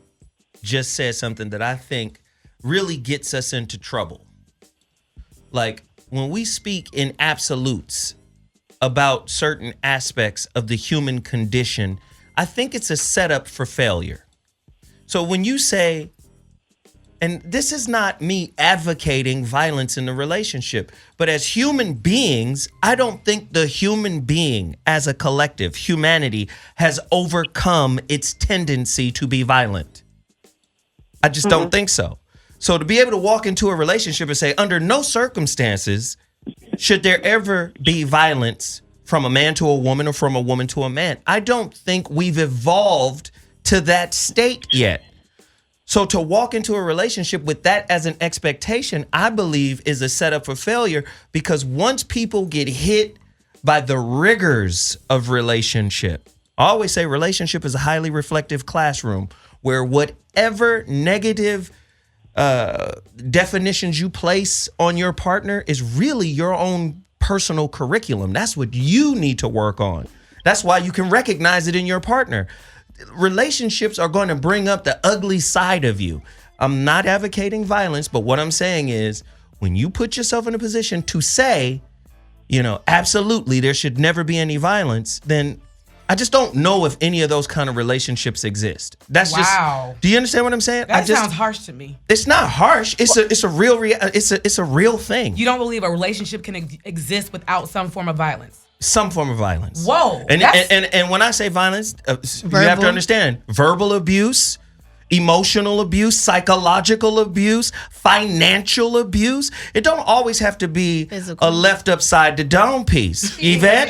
just said something that I think really gets us into trouble. Like, when we speak in absolutes about certain aspects of the human condition, I think it's a setup for failure. So when you say, and this is not me advocating violence in the relationship, but as human beings, I don't think the human being as a collective, humanity, has overcome its tendency to be violent. I just don't think so. So to be able to walk into a relationship and say, under no circumstances should there ever be violence from a man to a woman or from a woman to a man, I don't think we've evolved to that state yet. So to walk into a relationship with that as an expectation, I believe is a setup for failure, because once people get hit by the rigors of relationship, I always say relationship is a highly reflective classroom where whatever negative definitions you place on your partner is really your own personal curriculum. That's what you need to work on. That's why you can recognize it in your partner. Relationships are going to bring up the ugly side of you. I'm not advocating violence, but what I'm saying is when you put yourself in a position to say, absolutely, there should never be any violence, then I just don't know if any of those kind of relationships exist. That's wow. Do you understand what I'm saying? That sounds harsh to me. It's not harsh. It's a real thing. You don't believe a relationship can exist without some form of violence? Some form of violence. Whoa. And when I say violence, you have to understand verbal abuse, emotional abuse, psychological abuse, financial abuse. It don't always have to be physical. A left upside the down piece. Yvette?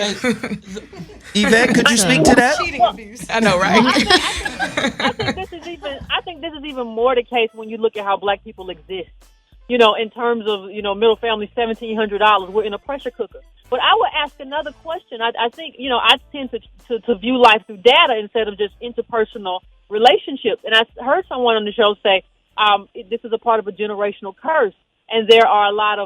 Yvette, could you speak to that? Cheating abuse. I know, right? I think this is even more the case when you look at how black people exist. In terms of, middle family, $1,700, we're in a pressure cooker. But I would ask another question. I think, I tend to view life through data instead of just interpersonal relationships. And I heard someone on the show say, this is a part of a generational curse. And there are a lot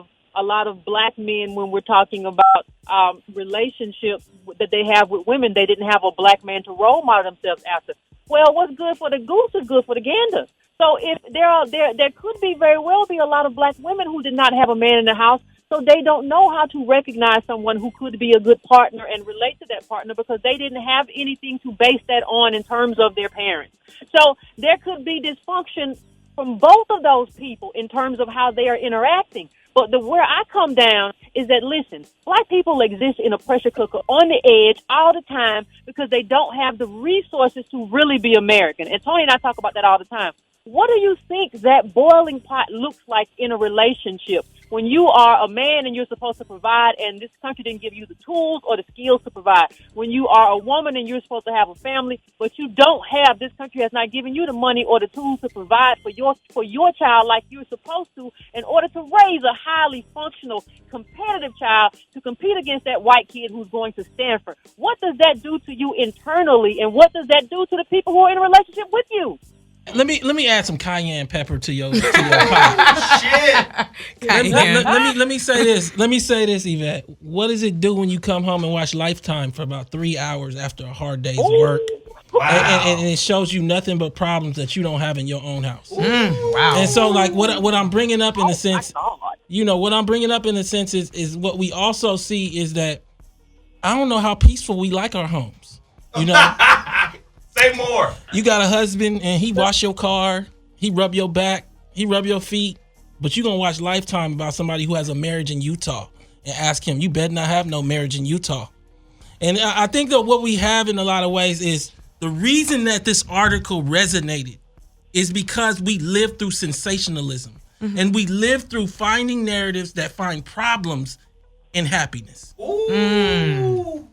of black men, when we're talking about relationships that they have with women, they didn't have a black man to role model themselves after. Well, what's good for the goose is good for the gander. So if there could be very well be a lot of black women who did not have a man in the house, so they don't know how to recognize someone who could be a good partner and relate to that partner because they didn't have anything to base that on in terms of their parents. So there could be dysfunction from both of those people in terms of how they are interacting. But where I come down is that, listen, black people exist in a pressure cooker on the edge all the time because they don't have the resources to really be American. And Tony and I talk about that all the time. What do you think that boiling pot looks like in a relationship when you are a man and you're supposed to provide and this country didn't give you the tools or the skills to provide? When you are a woman and you're supposed to have a family, but you don't have, this country has not given you the money or the tools to provide for your child like you're supposed to in order to raise a highly functional, competitive child to compete against that white kid who's going to Stanford. What does that do to you internally, and what does that do to the people who are in a relationship with you? Let me add some cayenne pepper to your pie. Shit. Let me say this. Let me say this, Yvette. What does it do when you come home and watch Lifetime for about 3 hours after a hard day's work? Wow. And it shows you nothing but problems that you don't have in your own house. Wow. And so, like, what I'm bringing up in the sense, what I'm bringing up in a sense is what we also see is that I don't know how peaceful we like our homes. Say more. You got a husband and he wash your car, he rub your back, he rub your feet, but you gonna watch Lifetime about somebody who has a marriage in Utah and ask him, you better not have no marriage in Utah. And I think that what we have in a lot of ways is the reason that this article resonated is because we live through sensationalism. Mm-hmm. And we live through finding narratives that find problems in happiness.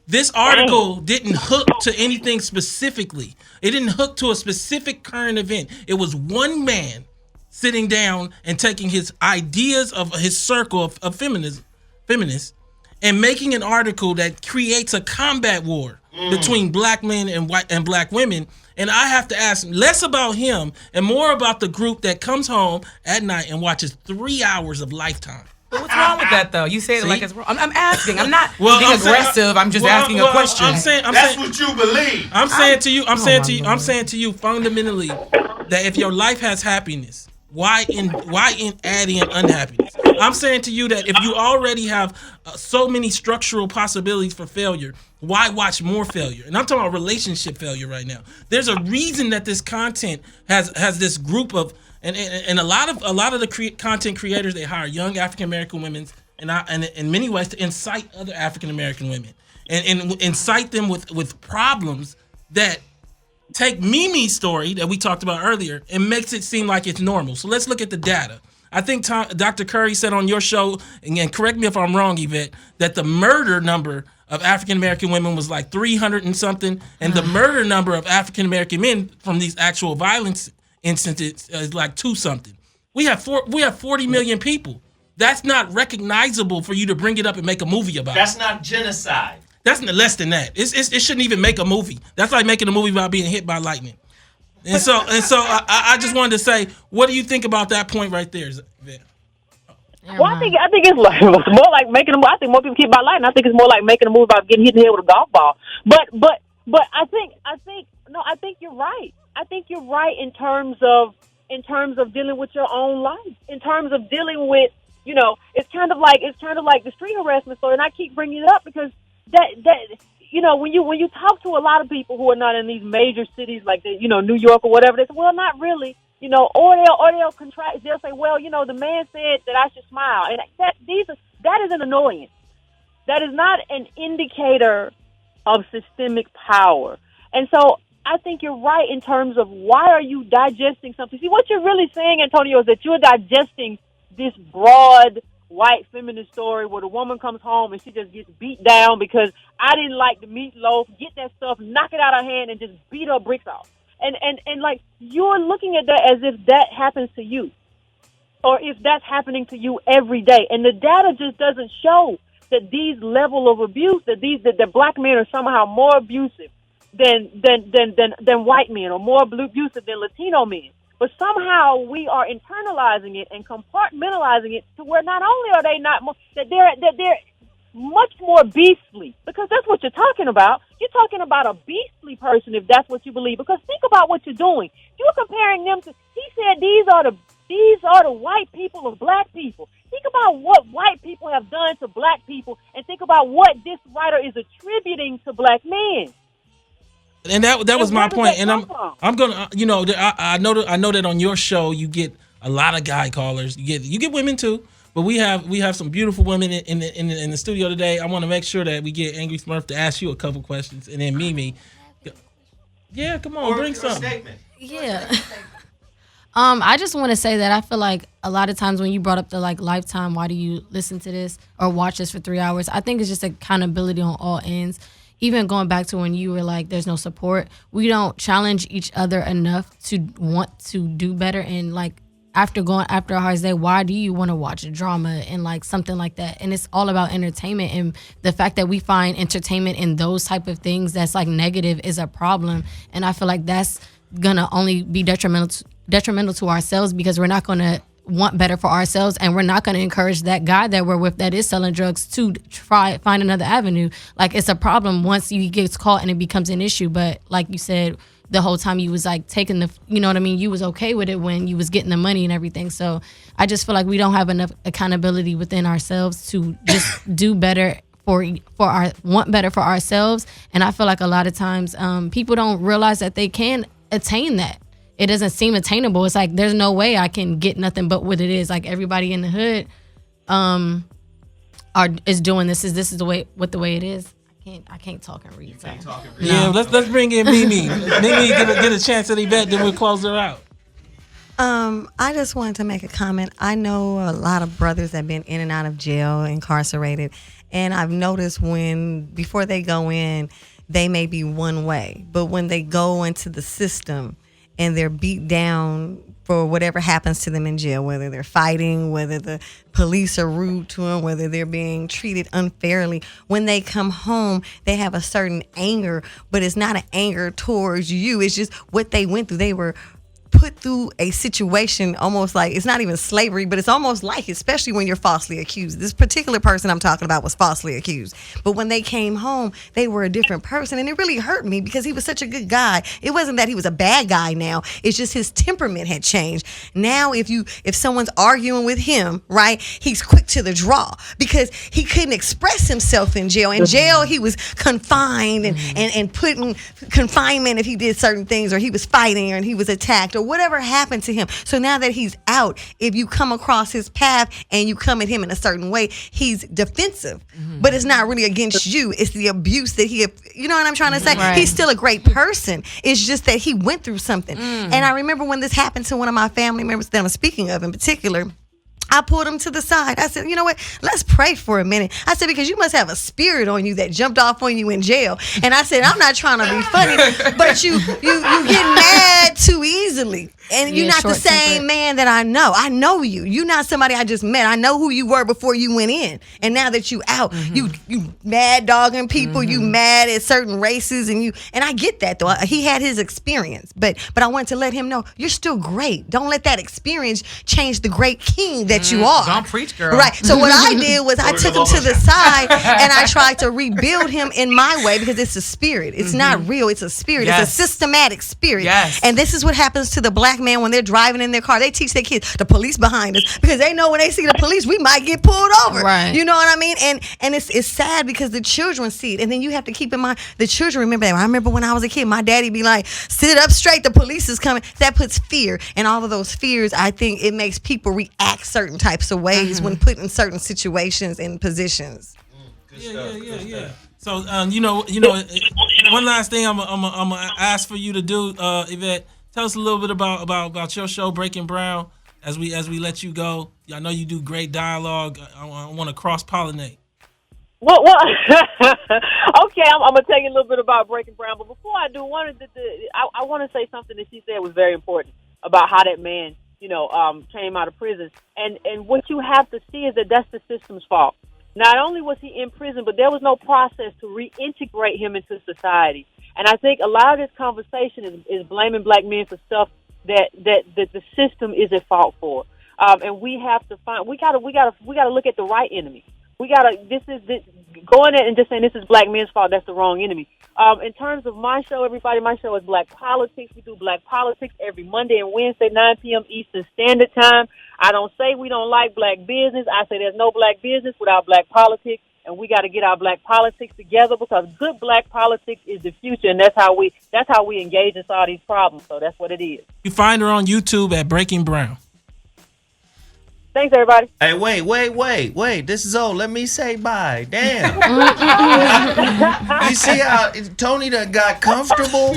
This article didn't hook to anything specifically. It didn't hook to a specific current event. It was one man sitting down and taking his ideas of his circle of feminists and making an article that creates a combat war between black men and black women. And I have to ask less about him and more about the group that comes home at night and watches 3 hours of Lifetime. But what's wrong with that, though? You say it like it's wrong. I'm asking. I'm not being aggressive. I'm just asking a question. That's what you believe. I'm saying to you fundamentally that if your life has happiness, why add in unhappiness? I'm saying to you that if you already have so many structural possibilities for failure, why watch more failure? And I'm talking about relationship failure right now. There's a reason that this content has this group of and a lot of the content creators, they hire young African American women and in many ways to incite other African American women and incite them with problems that take Mimi's story that we talked about earlier and makes it seem like it's normal. So let's look at the data. I think Dr. Curry said on your show, and correct me if I'm wrong, Yvette, that the murder number of African American women was like 300 and something, and the murder number of African American men from these actual violence instances is like 2 something. We have 40 million people. That's not recognizable for you to bring it up and make a movie about. That's not genocide. That's less than that. It shouldn't even make a movie. That's like making a movie about being hit by lightning. And so I just wanted to say, what do you think about that point right there, Yvette? Well, I think it's like more like making a movie. I think more people hit by lightning. I think it's more like making a movie about getting hit in the head with a golf ball. But I think you're right. I think you're right in terms of dealing with your own life. In terms of dealing with, it's kind of like the street harassment story, and I keep bringing it up because that when you talk to a lot of people who are not in these major cities like New York or whatever, they say, well, not really, or they'll contract. They'll say, well, the man said that I should smile, and that is an annoyance. That is not an indicator of systemic power, and so I think you're right in terms of why are you digesting something? See, what you're really saying, Antonio, is that you're digesting this broad white feminist story where the woman comes home and she just gets beat down because I didn't like the meatloaf, get that stuff, knock it out of her hand, and just beat her bricks off. And like, you're looking at that as if that happens to you or if that's happening to you every day. And the data just doesn't show that these level of abuse, that black men are somehow more abusive than white men or more abusive than Latino men. But somehow we are internalizing it and compartmentalizing it to where not only are they not more, that they're much more beastly, because that's what you're talking about. You're talking about a beastly person if that's what you believe. Because think about what you're doing. You're comparing them to. He said these are the white people of black people. Think about what white people have done to black people, and think about what this writer is attributing to black men. And that was my point. And I'm gonna, I know that on your show you get a lot of guy callers. You get women too, but we have some beautiful women in the studio today. I want to make sure that we get Angry Smurf to ask you a couple questions, and then Mimi. Yeah, come on, bring something. Yeah. I just want to say that I feel like a lot of times when you brought up the Lifetime, why do you listen to this or watch this for 3 hours? I think it's just accountability on all ends. Even going back to when you were like, there's no support, we don't challenge each other enough to want to do better. And after a hard day, why do you want to watch a drama and something like that? And it's all about entertainment, and the fact that we find entertainment in those type of things that's negative is a problem. And I feel like that's gonna only be detrimental to ourselves, because we're not gonna want better for ourselves, and we're not going to encourage that guy that we're with that is selling drugs to find another avenue. It's a problem once he gets caught and it becomes an issue. But like you said, the whole time you was like taking the, you know what I mean? You was okay with it when you was getting the money and everything. So I just feel like we don't have enough accountability within ourselves to just do better want better for ourselves. And I feel like a lot of times people don't realize that they can attain that. It doesn't seem attainable. It's like there's no way I can get nothing but what it is. Like everybody in the hood is doing this. This is the way it is. I can't talk and read. So. Yeah, let's bring in Mimi. Mimi get a chance at Yvette, then we'll close her out. I just wanted to make a comment. I know a lot of brothers that have been in and out of jail, incarcerated, and I've noticed before they go in, they may be one way, but when they go into the system and they're beat down for whatever happens to them in jail, whether they're fighting, whether the police are rude to them, whether they're being treated unfairly. When they come home, they have a certain anger, but it's not an anger towards you. It's just what they went through. They were put through a situation almost like, it's not even slavery, but it's almost like, especially when you're falsely accused. This particular person I'm talking about was falsely accused. But when they came home, they were a different person. And it really hurt me because he was such a good guy. It wasn't that he was a bad guy now. It's just his temperament had changed. Now, if someone's arguing with him, right, he's quick to the draw because he couldn't express himself in jail. In jail, he was confined and put in confinement if he did certain things, or he was fighting, or he was attacked, or whatever happened to him. So now that he's out, if you come across his path and you come at him in a certain way, he's defensive. But it's not really against you. It's the abuse that you know what I'm trying to say? Right. He's still a great person. It's just that he went through something. And I remember when this happened to one of my family members that I'm speaking of in particular, I pulled him to the side. I said, you know what? Let's pray for a minute. I said, because you must have a spirit on you that jumped off on you in jail. And I said, I'm not trying to be funny, but you get mad too easily. And you're not the same man that I know. I know you. You're not somebody I just met. I know who you were before you went in. And now that you out, you mad dogging people, you mad at certain races, and I get that though. He had his experience. But I wanted to let him know you're still great. Don't let that experience change the great king that you are. Don't preach, girl. Right. So what I did was I took him to the side and I tried to rebuild him in my way, because it's a spirit. It's not real. It's a spirit. Yes. It's a systematic spirit. Yes. And this is what happens to the black man when they're driving in their car. They teach their kids, the police behind us, because they know when they see the police, we might get pulled over. Right. You know what I mean? And it's sad because the children see it. And then you have to keep in mind, the children remember that. I remember when I was a kid, my daddy be like, sit up straight, the police is coming. That puts fear. And all of those fears, I think it makes people react certain types of ways when put in certain situations and positions. Yeah. So, one last thing I'm gonna ask for you to do, Yvette. Tell us a little bit about your show, Breaking Brown, as we let you go. I know you do great dialogue. I want to cross-pollinate. Well, okay, I'm gonna tell you a little bit about Breaking Brown. But before I do, I want to say something that she said was very important about how that man, came out of prison. And what you have to see is that that's the system's fault. Not only was he in prison, but there was no process to reintegrate him into society. And I think a lot of this conversation is blaming black men for stuff that the system is at fault for. And we have to we gotta look at the right enemy. Going in and just saying this is black men's fault, that's the wrong enemy. In terms of my show, everybody, my show is Black Politics. We do Black Politics every Monday and Wednesday, 9 p.m. Eastern Standard Time. I don't say we don't like black business. I say there's no black business without black politics, and we got to get our black politics together, because good black politics is the future, and that's how we engage in all these problems. So that's what it is. You find her on YouTube at Breaking Brown. Thanks, everybody. Hey, wait. This is let me say bye. Damn. You see how Tony done got comfortable?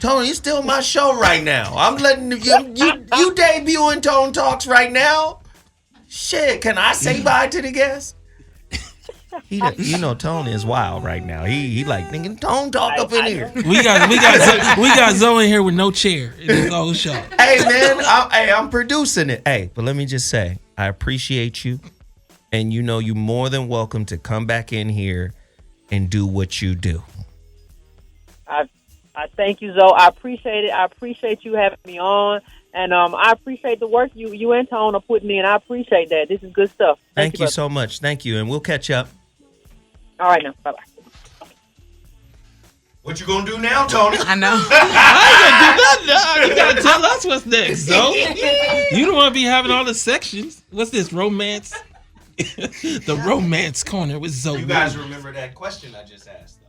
Tony, you still my show right now. I'm letting you debuting Tone Talks right now. Shit, can I say bye to the guests? Tony is wild right now. He like thinking Tone Talk up in here. We got Zoe in here with no chair in this whole show. Hey man, I'm producing it. Hey, but let me just say, I appreciate you, and you're more than welcome to come back in here and do what you do. I thank you, Zoe. I appreciate it. I appreciate you having me on. And I appreciate the work you and Tone are putting in. I appreciate that. This is good stuff. Thank you so much. Thank you. And we'll catch up. All right now. Bye-bye. What you gonna do now, Tony? I know. I ain't gonna do nothing. You gotta tell us what's next, though. You don't want to be having all the sections. What's this, romance? The romance corner with Zoe. You guys remember that question I just asked, though?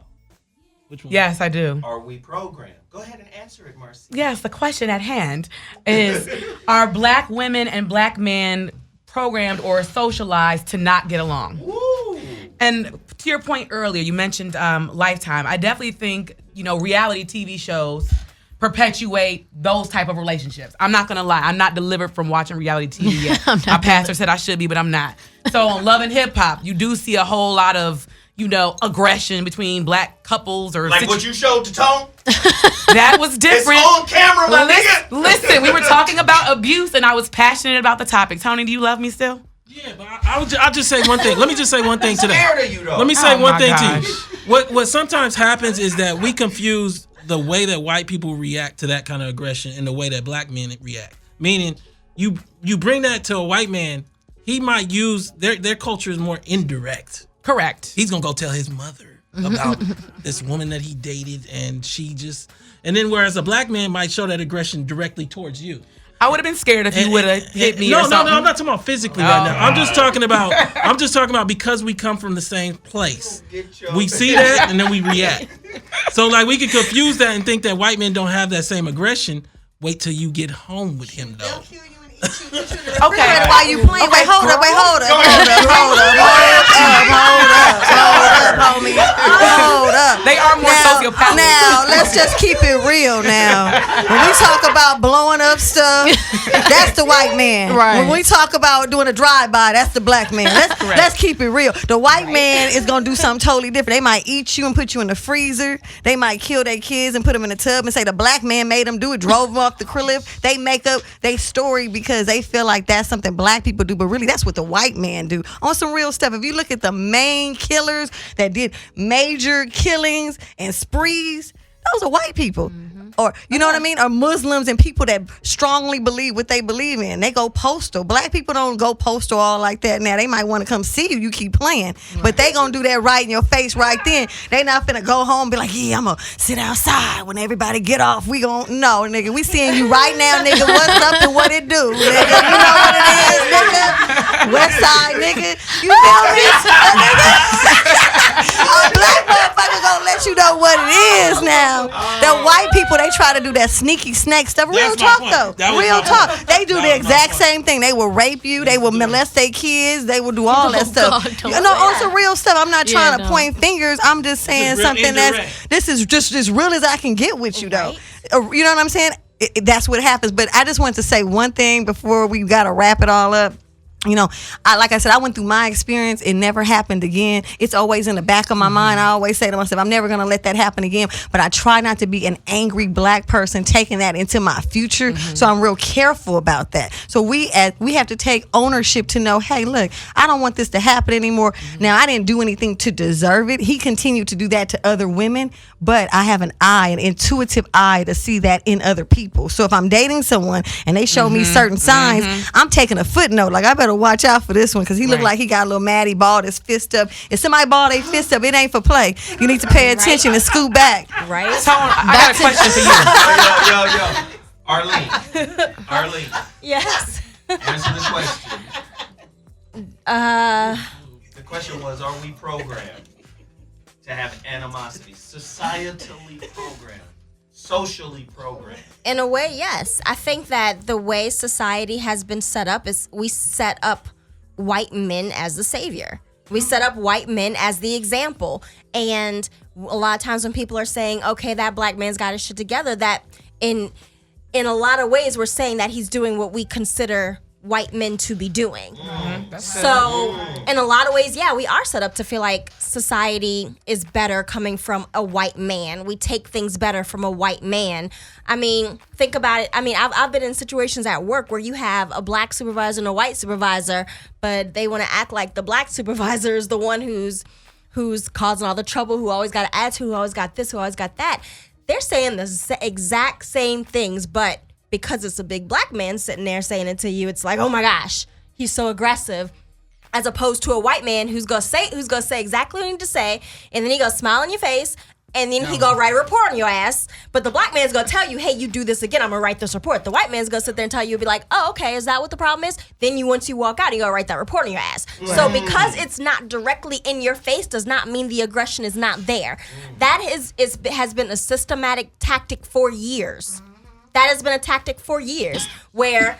Which one? Yes, I do. Are we programmed? Go ahead and answer it, Marcy. Yes, the question at hand is, are black women and black men programmed or socialized to not get along? Woo. And to your point earlier, you mentioned Lifetime. I definitely think, reality TV shows perpetuate those type of relationships. I'm not gonna lie, I'm not delivered from watching reality TV yet. My pastor said I should be, but I'm not. So on Love and Hip Hop, you do see a whole lot of, aggression between black couples or like what you showed to Tone. That was different. It's on camera, my nigga. Listen, we were talking about abuse, and I was passionate about the topic. Tony, do you love me still? Yeah, but I'll just say one thing. Let me just say one thing to that. Scared of you, though. Let me say one thing to gosh. you. What sometimes happens is that we confuse the way that white people react to that kind of aggression and the way that black men react. Meaning, you bring that to a white man, he might use their culture is more indirect. Correct. He's gonna go tell his mother about this woman that he dated, and and then whereas a black man might show that aggression directly towards you. I would have been scared if you would have hit me. No, or something. No, I'm not talking about physically right now. I'm just talking about because we come from the same place. We see that and then we react. So like we can confuse that and think that white men don't have that same aggression. Wait till you get home with him though. Okay. While you playing, wait, hold up, homie. Hold up. They are more sociopathic. Now, let's just keep it real now. When we talk about blowing up stuff, that's the white man. Right. When we talk about doing a drive-by, that's the black man. Let's keep it real. The white man is going to do something totally different. They might eat you and put you in the freezer. They might kill their kids and put them in a tub and say the black man made them do it, drove them off the cliff. They make up their story because they feel like that's something black people do, but really that's what the white man do. On some real stuff, if you look at the main killers that did major killings and sprees, those are white people. Or, you know what I mean? Or Muslims and people that strongly believe what they believe in. They go postal. Black people don't go postal all like that. Now, they might want to come see you. You keep playing. But they going to do that right in your face right then. They not finna go home and be like, yeah, I'm going to sit outside when everybody get off. We gon' no, nigga. We seeing you right now, nigga. What's up and what it do, nigga? You know what it is, nigga? West side, nigga. You feel me? A black motherfucker gonna let you know what it is now. The white people, they try to do that sneaky snake stuff. Real talk, though. Real talk. They do the exact same thing. They will rape you. They will molest their kids. They will do all that stuff. On some real stuff. I'm not trying to point fingers. I'm just saying something this is just as real as I can get with you, though. You know what I'm saying? That's what happens. But I just wanted to say one thing before we got to wrap it all up. Like I said, I went through my experience. It never happened again. It's always in the back of my mind. I always say to myself, I'm never going to let that happen again. But I try not to be an angry black person taking that into my future. So I'm real careful about that. So we have to take ownership to know, hey, look, I don't want this to happen anymore. Now, I didn't do anything to deserve it. He continued to do that to other women. But I have an intuitive eye to see that in other people. So if I'm dating someone and they show me certain signs, I'm taking a footnote. Like, I better watch out for this one because he looked like he got a little mad. He balled his fist up. If somebody balled their fist up, it ain't for play. You need to pay attention and scoot back. Right? Tone, I got a question for you. Yo. Arlene. Yes. Answer the question. The question was, are we programmed to have animosity? Societally programmed. Socially programmed. In a way, yes. I think that the way society has been set up is we set up white men as the savior. We set up white men as the example. And a lot of times when people are saying, okay, that black man's got his shit together, that in a lot of ways we're saying that he's doing what we consider white men to be doing. So in a lot of ways, yeah, we are set up to feel like society is better coming from a white man. We take things better from a white man. I mean, think about it. I mean, I've been in situations at work where you have a black supervisor and a white supervisor, but they want to act like the black supervisor is the one who's causing all the trouble, who always got an attitude, who always got this, who always got that. They're saying the exact same things, but because it's a big black man sitting there saying it to you, it's like, oh my gosh, he's so aggressive. As opposed to a white man who's gonna say exactly what you need to say, and then he gonna smile in your face, and then he gonna write a report on your ass. But the black man's gonna tell you, hey, you do this again, I'm gonna write this report. The white man's gonna sit there and tell you, be like, oh, okay, is that what the problem is? Then once you walk out, you gonna write that report on your ass. So because it's not directly in your face does not mean the aggression is not there. That has been a systematic tactic for years. That has been a tactic for years where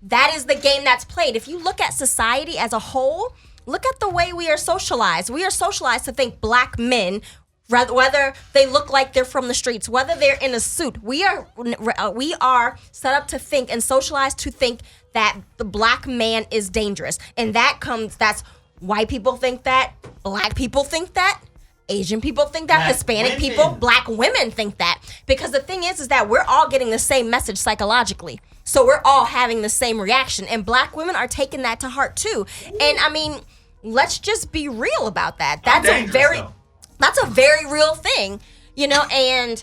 that is the game that's played. If you look at society as a whole, look at the way we are socialized. We are socialized to think black men, whether they look like they're from the streets, whether they're in a suit, we are set up to think and socialized to think that the black man is dangerous. And that's white people think that, black people think that, Asian people think that, Hispanic people, black women think that. Because the thing is that we're all getting the same message psychologically. So we're all having the same reaction. And black women are taking that to heart too. And I mean, let's just be real about that. That's a very real thing, you know, and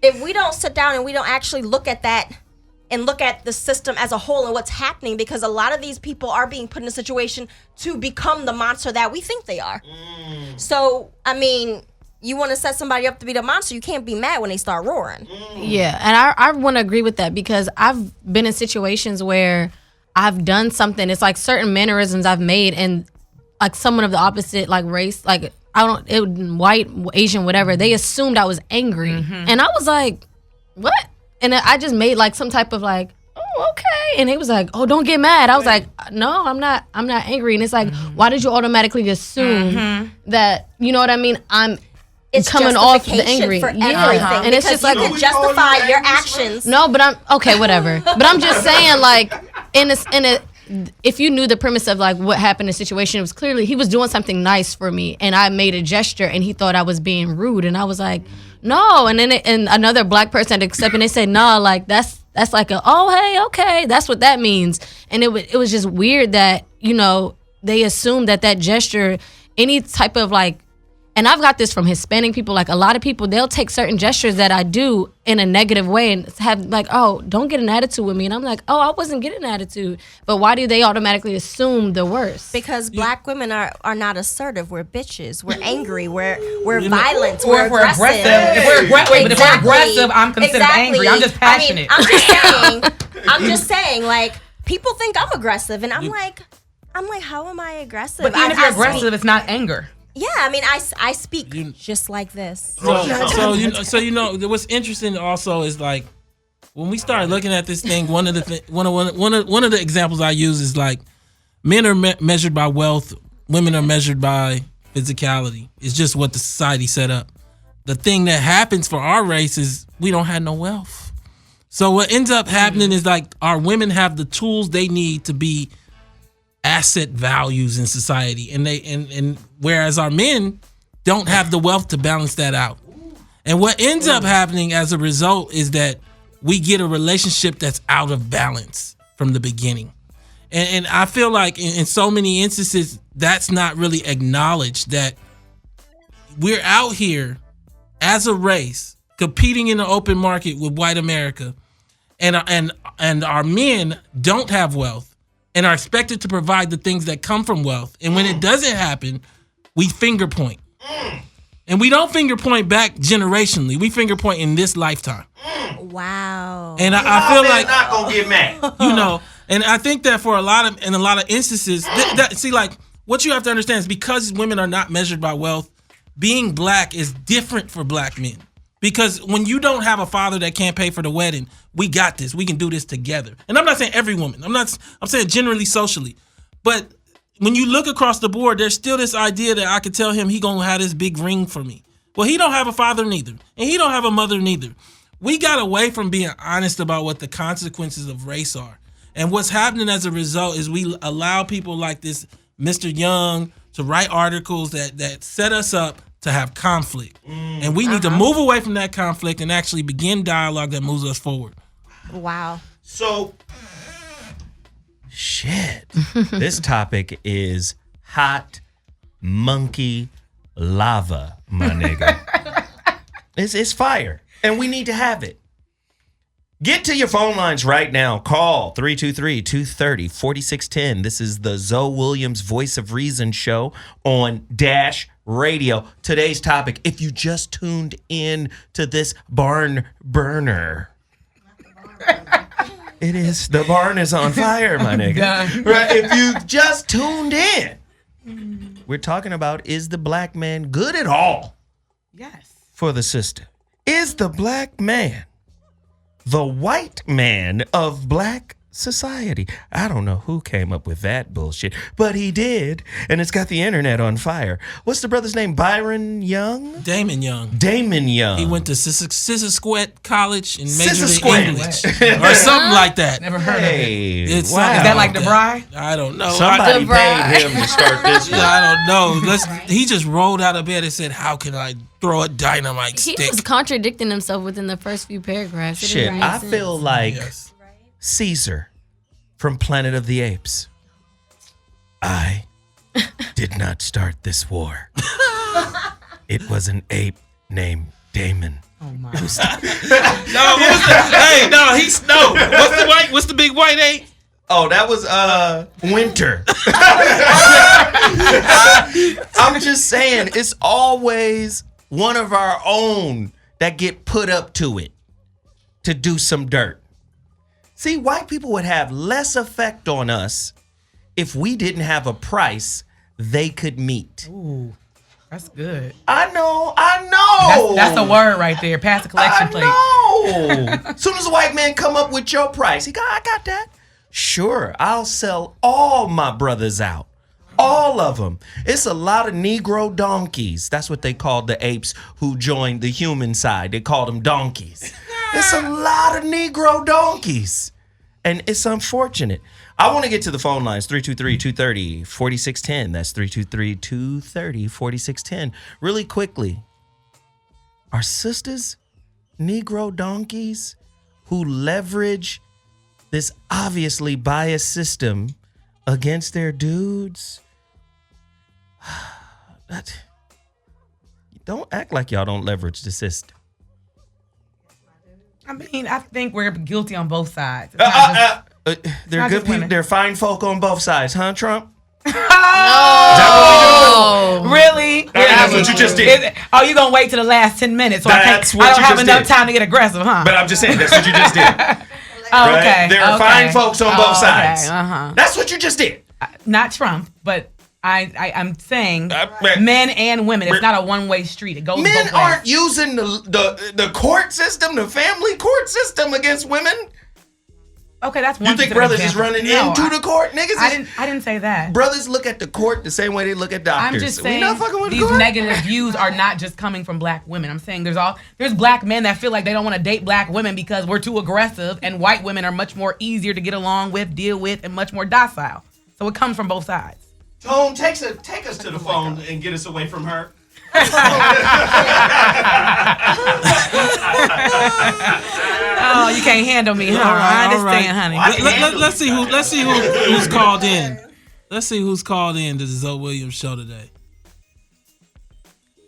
if we don't sit down and we don't actually look at that and look at the system as a whole and what's happening, because a lot of these people are being put in a situation to become the monster that we think they are. So, I mean, you want to set somebody up to be the monster, you can't be mad when they start roaring. Yeah, and I want to agree with that because I've been in situations where I've done something. It's like certain mannerisms I've made and like someone of the opposite like race, like white, Asian, whatever, they assumed I was angry. And I was like, what? And I just made like some type of like, oh, okay. And he was like, oh, don't get mad. I was like, no, I'm not angry. And it's like, why did you automatically assume that, you know what I mean? It's coming off the angry for everything. And it's just like, you can justify your actions. No, but whatever. But I'm just saying, like, if you knew the premise of like what happened in the situation, it was clearly he was doing something nice for me, and I made a gesture, and he thought I was being rude, and I was like, no. And then and another black person had to accept, and they said, no, like that's like oh hey okay, that's what that means. And it was just weird that, you know, they assumed that gesture, any type of like. And I've got this from Hispanic people. Like a lot of people, they'll take certain gestures that I do in a negative way and have like, oh, don't get an attitude with me. And I'm like, oh, I wasn't getting an attitude. But why do they automatically assume the worst? Because black women are not assertive. We're bitches. We're angry. We're violent. We're aggressive. If we're aggressive, I'm considered angry. I'm just passionate. I'm just saying, like, people think I'm aggressive. And I'm like, how am I aggressive? But even if you're aggressive, it's not anger. Yeah, I mean, I speak just like this. So you know what's interesting also is like when we start looking at this thing, one of the examples I use is like men are measured by wealth, women are measured by physicality. It's just what the society set up. The thing that happens for our race is we don't have no wealth. So what ends up happening is like our women have the tools they need to be asset values in society, and whereas our men don't have the wealth to balance that out. And what ends up happening as a result is that we get a relationship that's out of balance from the beginning. And I feel like in so many instances that's not really acknowledged, that we're out here as a race competing in the open market with white America, and our men don't have wealth and are expected to provide the things that come from wealth. And when it doesn't happen, we finger point. And we don't finger point back generationally. We finger point in this lifetime. Wow. And I feel like not gonna get mad. You know, and I think that for a lot of instances, see, like what you have to understand is because women are not measured by wealth, being black is different for black men. Because when you don't have a father that can't pay for the wedding, we got this. We can do this together. And I'm not saying every woman. I'm saying generally socially. But when you look across the board, there's still this idea that I could tell him he gonna have this big ring for me. Well, he don't have a father neither. And he don't have a mother neither. We got away from being honest about what the consequences of race are. And what's happening as a result is we allow people like this Mr. Young to write articles that set us up to have conflict. And we need to move away from that conflict and actually begin dialogue that moves us forward. Wow. So, shit. This topic is hot monkey lava, my nigga. It's fire, and we need to have it. Get to your phone lines right now. Call 323-230-4610. This is the Zoe Williams Voice of Reason show on Dash Radio. Today's topic, if you just tuned in to this barn burner, it is, the barn is on fire, my nigga. Right? If you just tuned in, we're talking about, is the black man good at all? Yes. For the system? Is the black man the white man of black society? I don't know who came up with that bullshit, but he did, and it's got the internet on fire. What's the brother's name? Byron Young? Damon Young. Damon Young. He went to Sissaquet College and majored in English or something like that. Never heard of it. It's wow. Is that like DeBry? I don't know. Somebody paid him to start this. I don't know. He just rolled out of bed and said, "How can I throw a dynamite stick?" He was contradicting himself within the first few paragraphs. It Shit, didn't make I sense. feel like Caesar from Planet of the Apes. I did not start this war. It was an ape named Damon. Oh my. What's the big white ape? Oh, that was Winter. I'm just saying, it's always one of our own that get put up to it to do some dirt. See, white people would have less effect on us if we didn't have a price they could meet. Ooh, that's good. I know. That's a word right there. Pass the collection plate. No. As soon as a white man come up with your price, he go, I got that. Sure, I'll sell all my brothers out. All of them. It's a lot of Negro donkeys. That's what they called the apes who joined the human side. They called them donkeys. It's a lot of Negro donkeys. And it's unfortunate. I want to get to the phone lines, 323-230-4610. That's 323-230-4610. Really quickly, are sisters Negro donkeys who leverage this obviously biased system against their dudes? Don't act like y'all don't leverage the system. I mean, I think we're guilty on both sides. They're good people. They're fine folk on both sides, huh, Trump? Oh, really? That's what you just did. You gonna wait till the last 10 minutes? So I don't have enough time to get aggressive, huh? But I'm just saying, that's what you just did. Okay. Right? There are fine folks on both sides. Okay. Uh-huh. That's what you just did. Not Trump, but I'm saying men and women. It's not a one-way street. It goes both ways. Men aren't using the court system, the family court system against women. Okay, that's one. You think brothers is running into the court, niggas? I didn't say that. Brothers look at the court the same way they look at doctors. I'm just saying we not fucking with these the court? negative views are not just coming from black women. I'm saying there's black men that feel like they don't want to date black women because we're too aggressive, and white women are much more easier to get along with, deal with, and much more docile. So it comes from both sides. Tone, take us to the phone and get us away from her. Oh, you can't handle me, huh? I understand, honey. Let's see who's called in. Let's see who's called in to the Zoe Williams show today.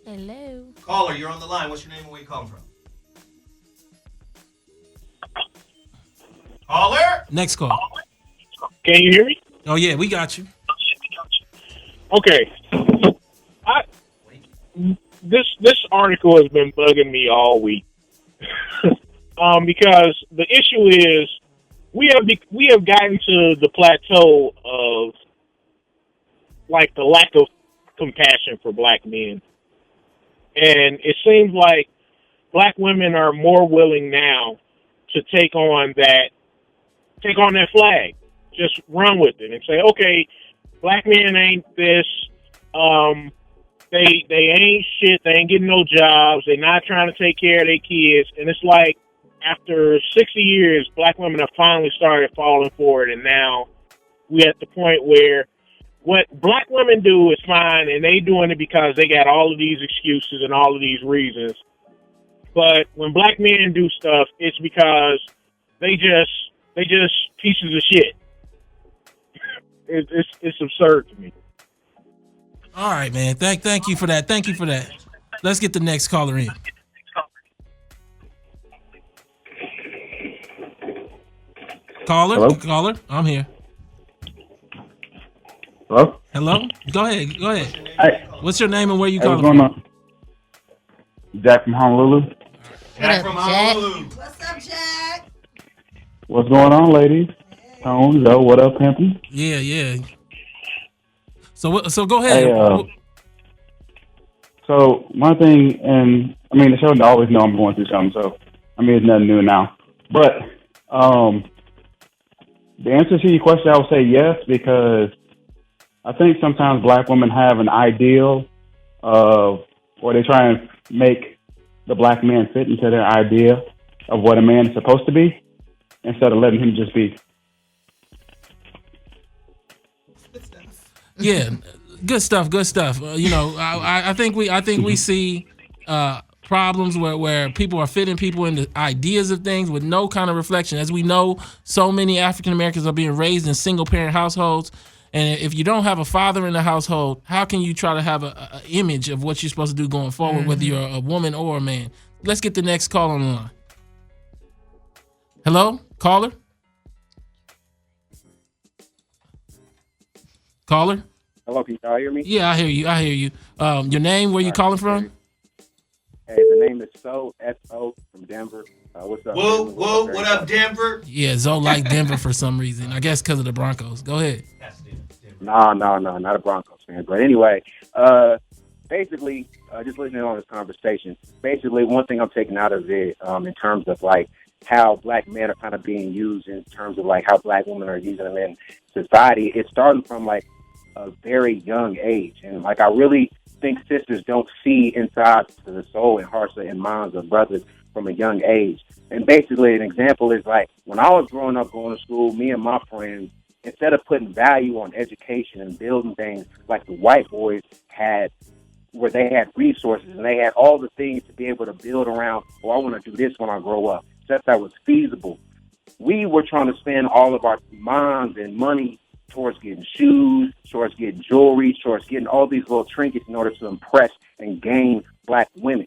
Hello. Caller, you're on the line. What's your name and where you calling from? Caller? Next call. Can you hear me? Oh yeah, we got you. Okay. This article has been bugging me all week. Because the issue is we have gotten to the plateau of like the lack of compassion for black men. And it seems like black women are more willing now to take on that flag. Just run with it and say, okay, black men ain't this. They ain't shit. They ain't getting no jobs. They're not trying to take care of their kids. And it's like after 60 years, black women have finally started falling for it. And now we're at the point where what black women do is fine, and they doing it because they got all of these excuses and all of these reasons. But when black men do stuff, it's because they just pieces of shit. It's absurd to me. All right, man. Thank you for that. Thank you for that. Let's get the next caller in. Hello? Caller, I'm here. Hello? Hello? Go ahead. Hey. What's your name and where you Hey, calling what's going from? on? Jack from Honolulu. Jack from Honolulu. What's up, Jack? What's going on, ladies? Tone, Zoe, what up, pimpin'? Yeah. So go ahead. Hey, so my thing, and I mean, the show always know I'm going through something, so I mean, it's nothing new now. But the answer to your question, I would say yes, because I think sometimes black women have an ideal of, or they try and make the black man fit into their idea of what a man is supposed to be, instead of letting him just be. Yeah, good stuff. I think we see problems where people are fitting people into ideas of things with no kind of reflection. As we know, so many African Americans are being raised in single parent households. And if you don't have a father in the household, how can you try to have a image of what you're supposed to do going forward, whether you're a woman or a man? Let's get the next call on the line. Hello, caller? Caller? Hello, can y'all hear me? Yeah, I hear you. Your name, where you calling from? Hey, the name is S.O. from Denver. What's up? Whoa, what up, Denver? Yeah, Zoe like Denver for some reason. I guess because of the Broncos. Go ahead. No, not a Broncos fan. But anyway, basically, just listening on this conversation, basically one thing I'm taking out of it in terms of like how black men are kind of being used in terms of like how black women are using them in society, it's starting from like a very young age. And like I really think sisters don't see inside to the soul and hearts and minds of brothers from a young age. And basically an example is like when I was growing up going to school, me and my friends, instead of putting value on education and building things like the white boys had, where they had resources and they had all the things to be able to build around, I want to do this when I grow up. Stuff that was feasible. We were trying to spend all of our minds and money towards getting shoes, towards getting jewelry, towards getting all these little trinkets in order to impress and gain black women.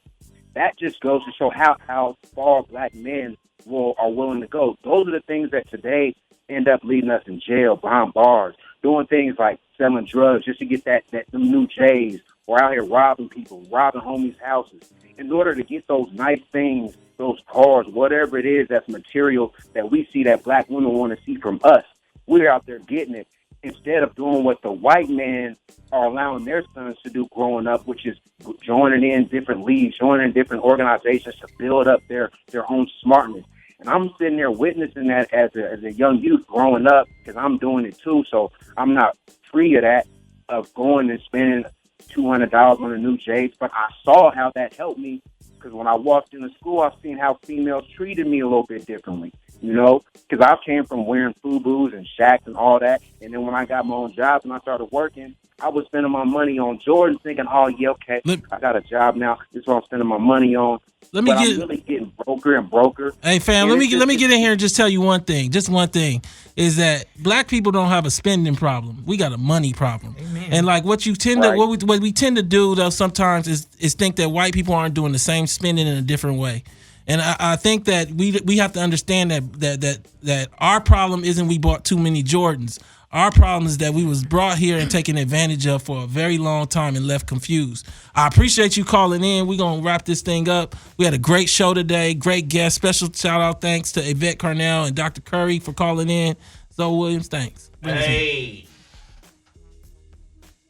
That just goes to show how far black men are willing to go. Those are the things that today end up leading us in jail, behind bars, doing things like selling drugs just to get them new J's, or out here robbing people, robbing homies' houses. In order to get those nice things, those cars, whatever it is that's material that we see that black women want to see from us, we're out there getting it instead of doing what the white men are allowing their sons to do growing up, which is joining in different leagues, joining in different organizations to build up their own smartness. And I'm sitting there witnessing that as a young youth growing up, because I'm doing it too. So I'm not free of that, of going and spending $200 on a new J's. But I saw how that helped me, because when I walked into school, I've seen how females treated me a little bit differently, you know, because I came from wearing FUBUs and Shaqs and all that. And then when I got my own job and I started working, I was spending my money on Jordan, thinking, oh, yeah, okay, I got a job now. This is what I'm spending my money on. I'm really getting broker and broker. Hey, fam, let me get in here and just tell you one thing. Just one thing is that black people don't have a spending problem. We got a money problem. Amen. And like what you tend to, what we tend to do though sometimes is think that white people aren't doing the same spending in a different way. And I think that we have to understand that our problem isn't we bought too many Jordans. Our problem is that we was brought here and taken advantage of for a very long time and left confused. I appreciate you calling in. We're going to wrap this thing up. We had a great show today. Great guest. Special shout out thanks to Yvette Carnell and Dr. Curry for calling in. Zoe Williams, thanks. Hey.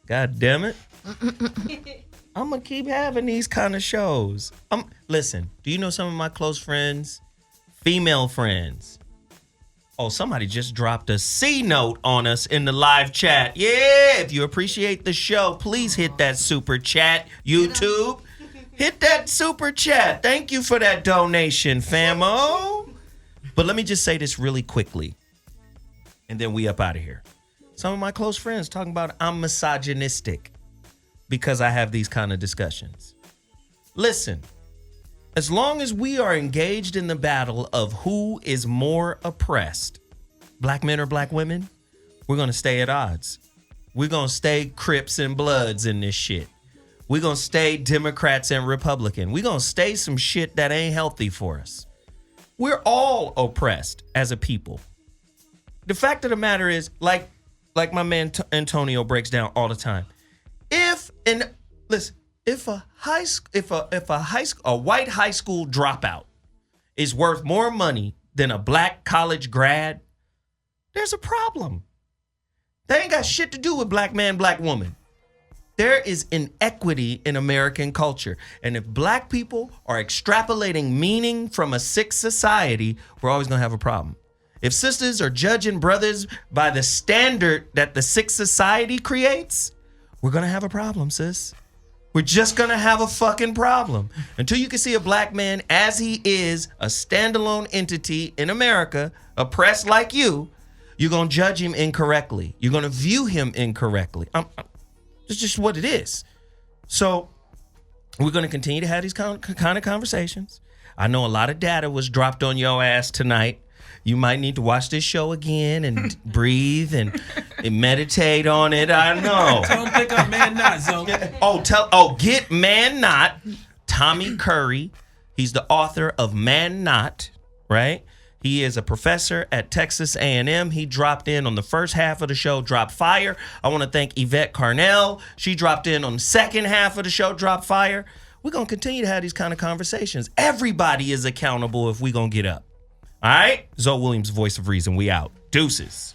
God damn it. I'm going to keep having these kind of shows. Listen, do you know some of my close friends, female friends? Oh, somebody just dropped a C note on us in the live chat. Yeah, if you appreciate the show, please hit that super chat, YouTube. Hit that super chat. Thank you for that donation, famo. But let me just say this really quickly, and then we up out of here. Some of my close friends talking about I'm misogynistic because I have these kind of discussions. Listen. As long as we are engaged in the battle of who is more oppressed, black men or black women, we're going to stay at odds. We're going to stay Crips and Bloods in this shit. We're going to stay Democrats and Republican. We're going to stay some shit that ain't healthy for us. We're all oppressed as a people. The fact of the matter is, like, like my man Antonio breaks down all the time. If a white high school dropout is worth more money than a black college grad, there's a problem. That ain't got shit to do with black man, black woman. There is inequity in American culture. And if black people are extrapolating meaning from a sick society, we're always going to have a problem. If sisters are judging brothers by the standard that the sick society creates, we're going to have a problem, sis. We're just going to have a fucking problem. Until you can see a black man as he is, a standalone entity in America, oppressed like you, you're going to judge him incorrectly. You're going to view him incorrectly. It's just what it is. So we're going to continue to have these kind of conversations. I know a lot of data was dropped on your ass tonight. You might need to watch this show again and breathe and meditate on it. I know. Tell him pick up Man Not, Zoe. Get Man Not. Tommy Curry. He's the author of Man Not, right? He is a professor at Texas A&M. He dropped in on the first half of the show, dropped fire. I want to thank Yvette Carnell. She dropped in on the second half of the show, dropped fire. We're going to continue to have these kind of conversations. Everybody is accountable if we're going to get up. All right? Zoe Williams, voice of reason. We out. Deuces.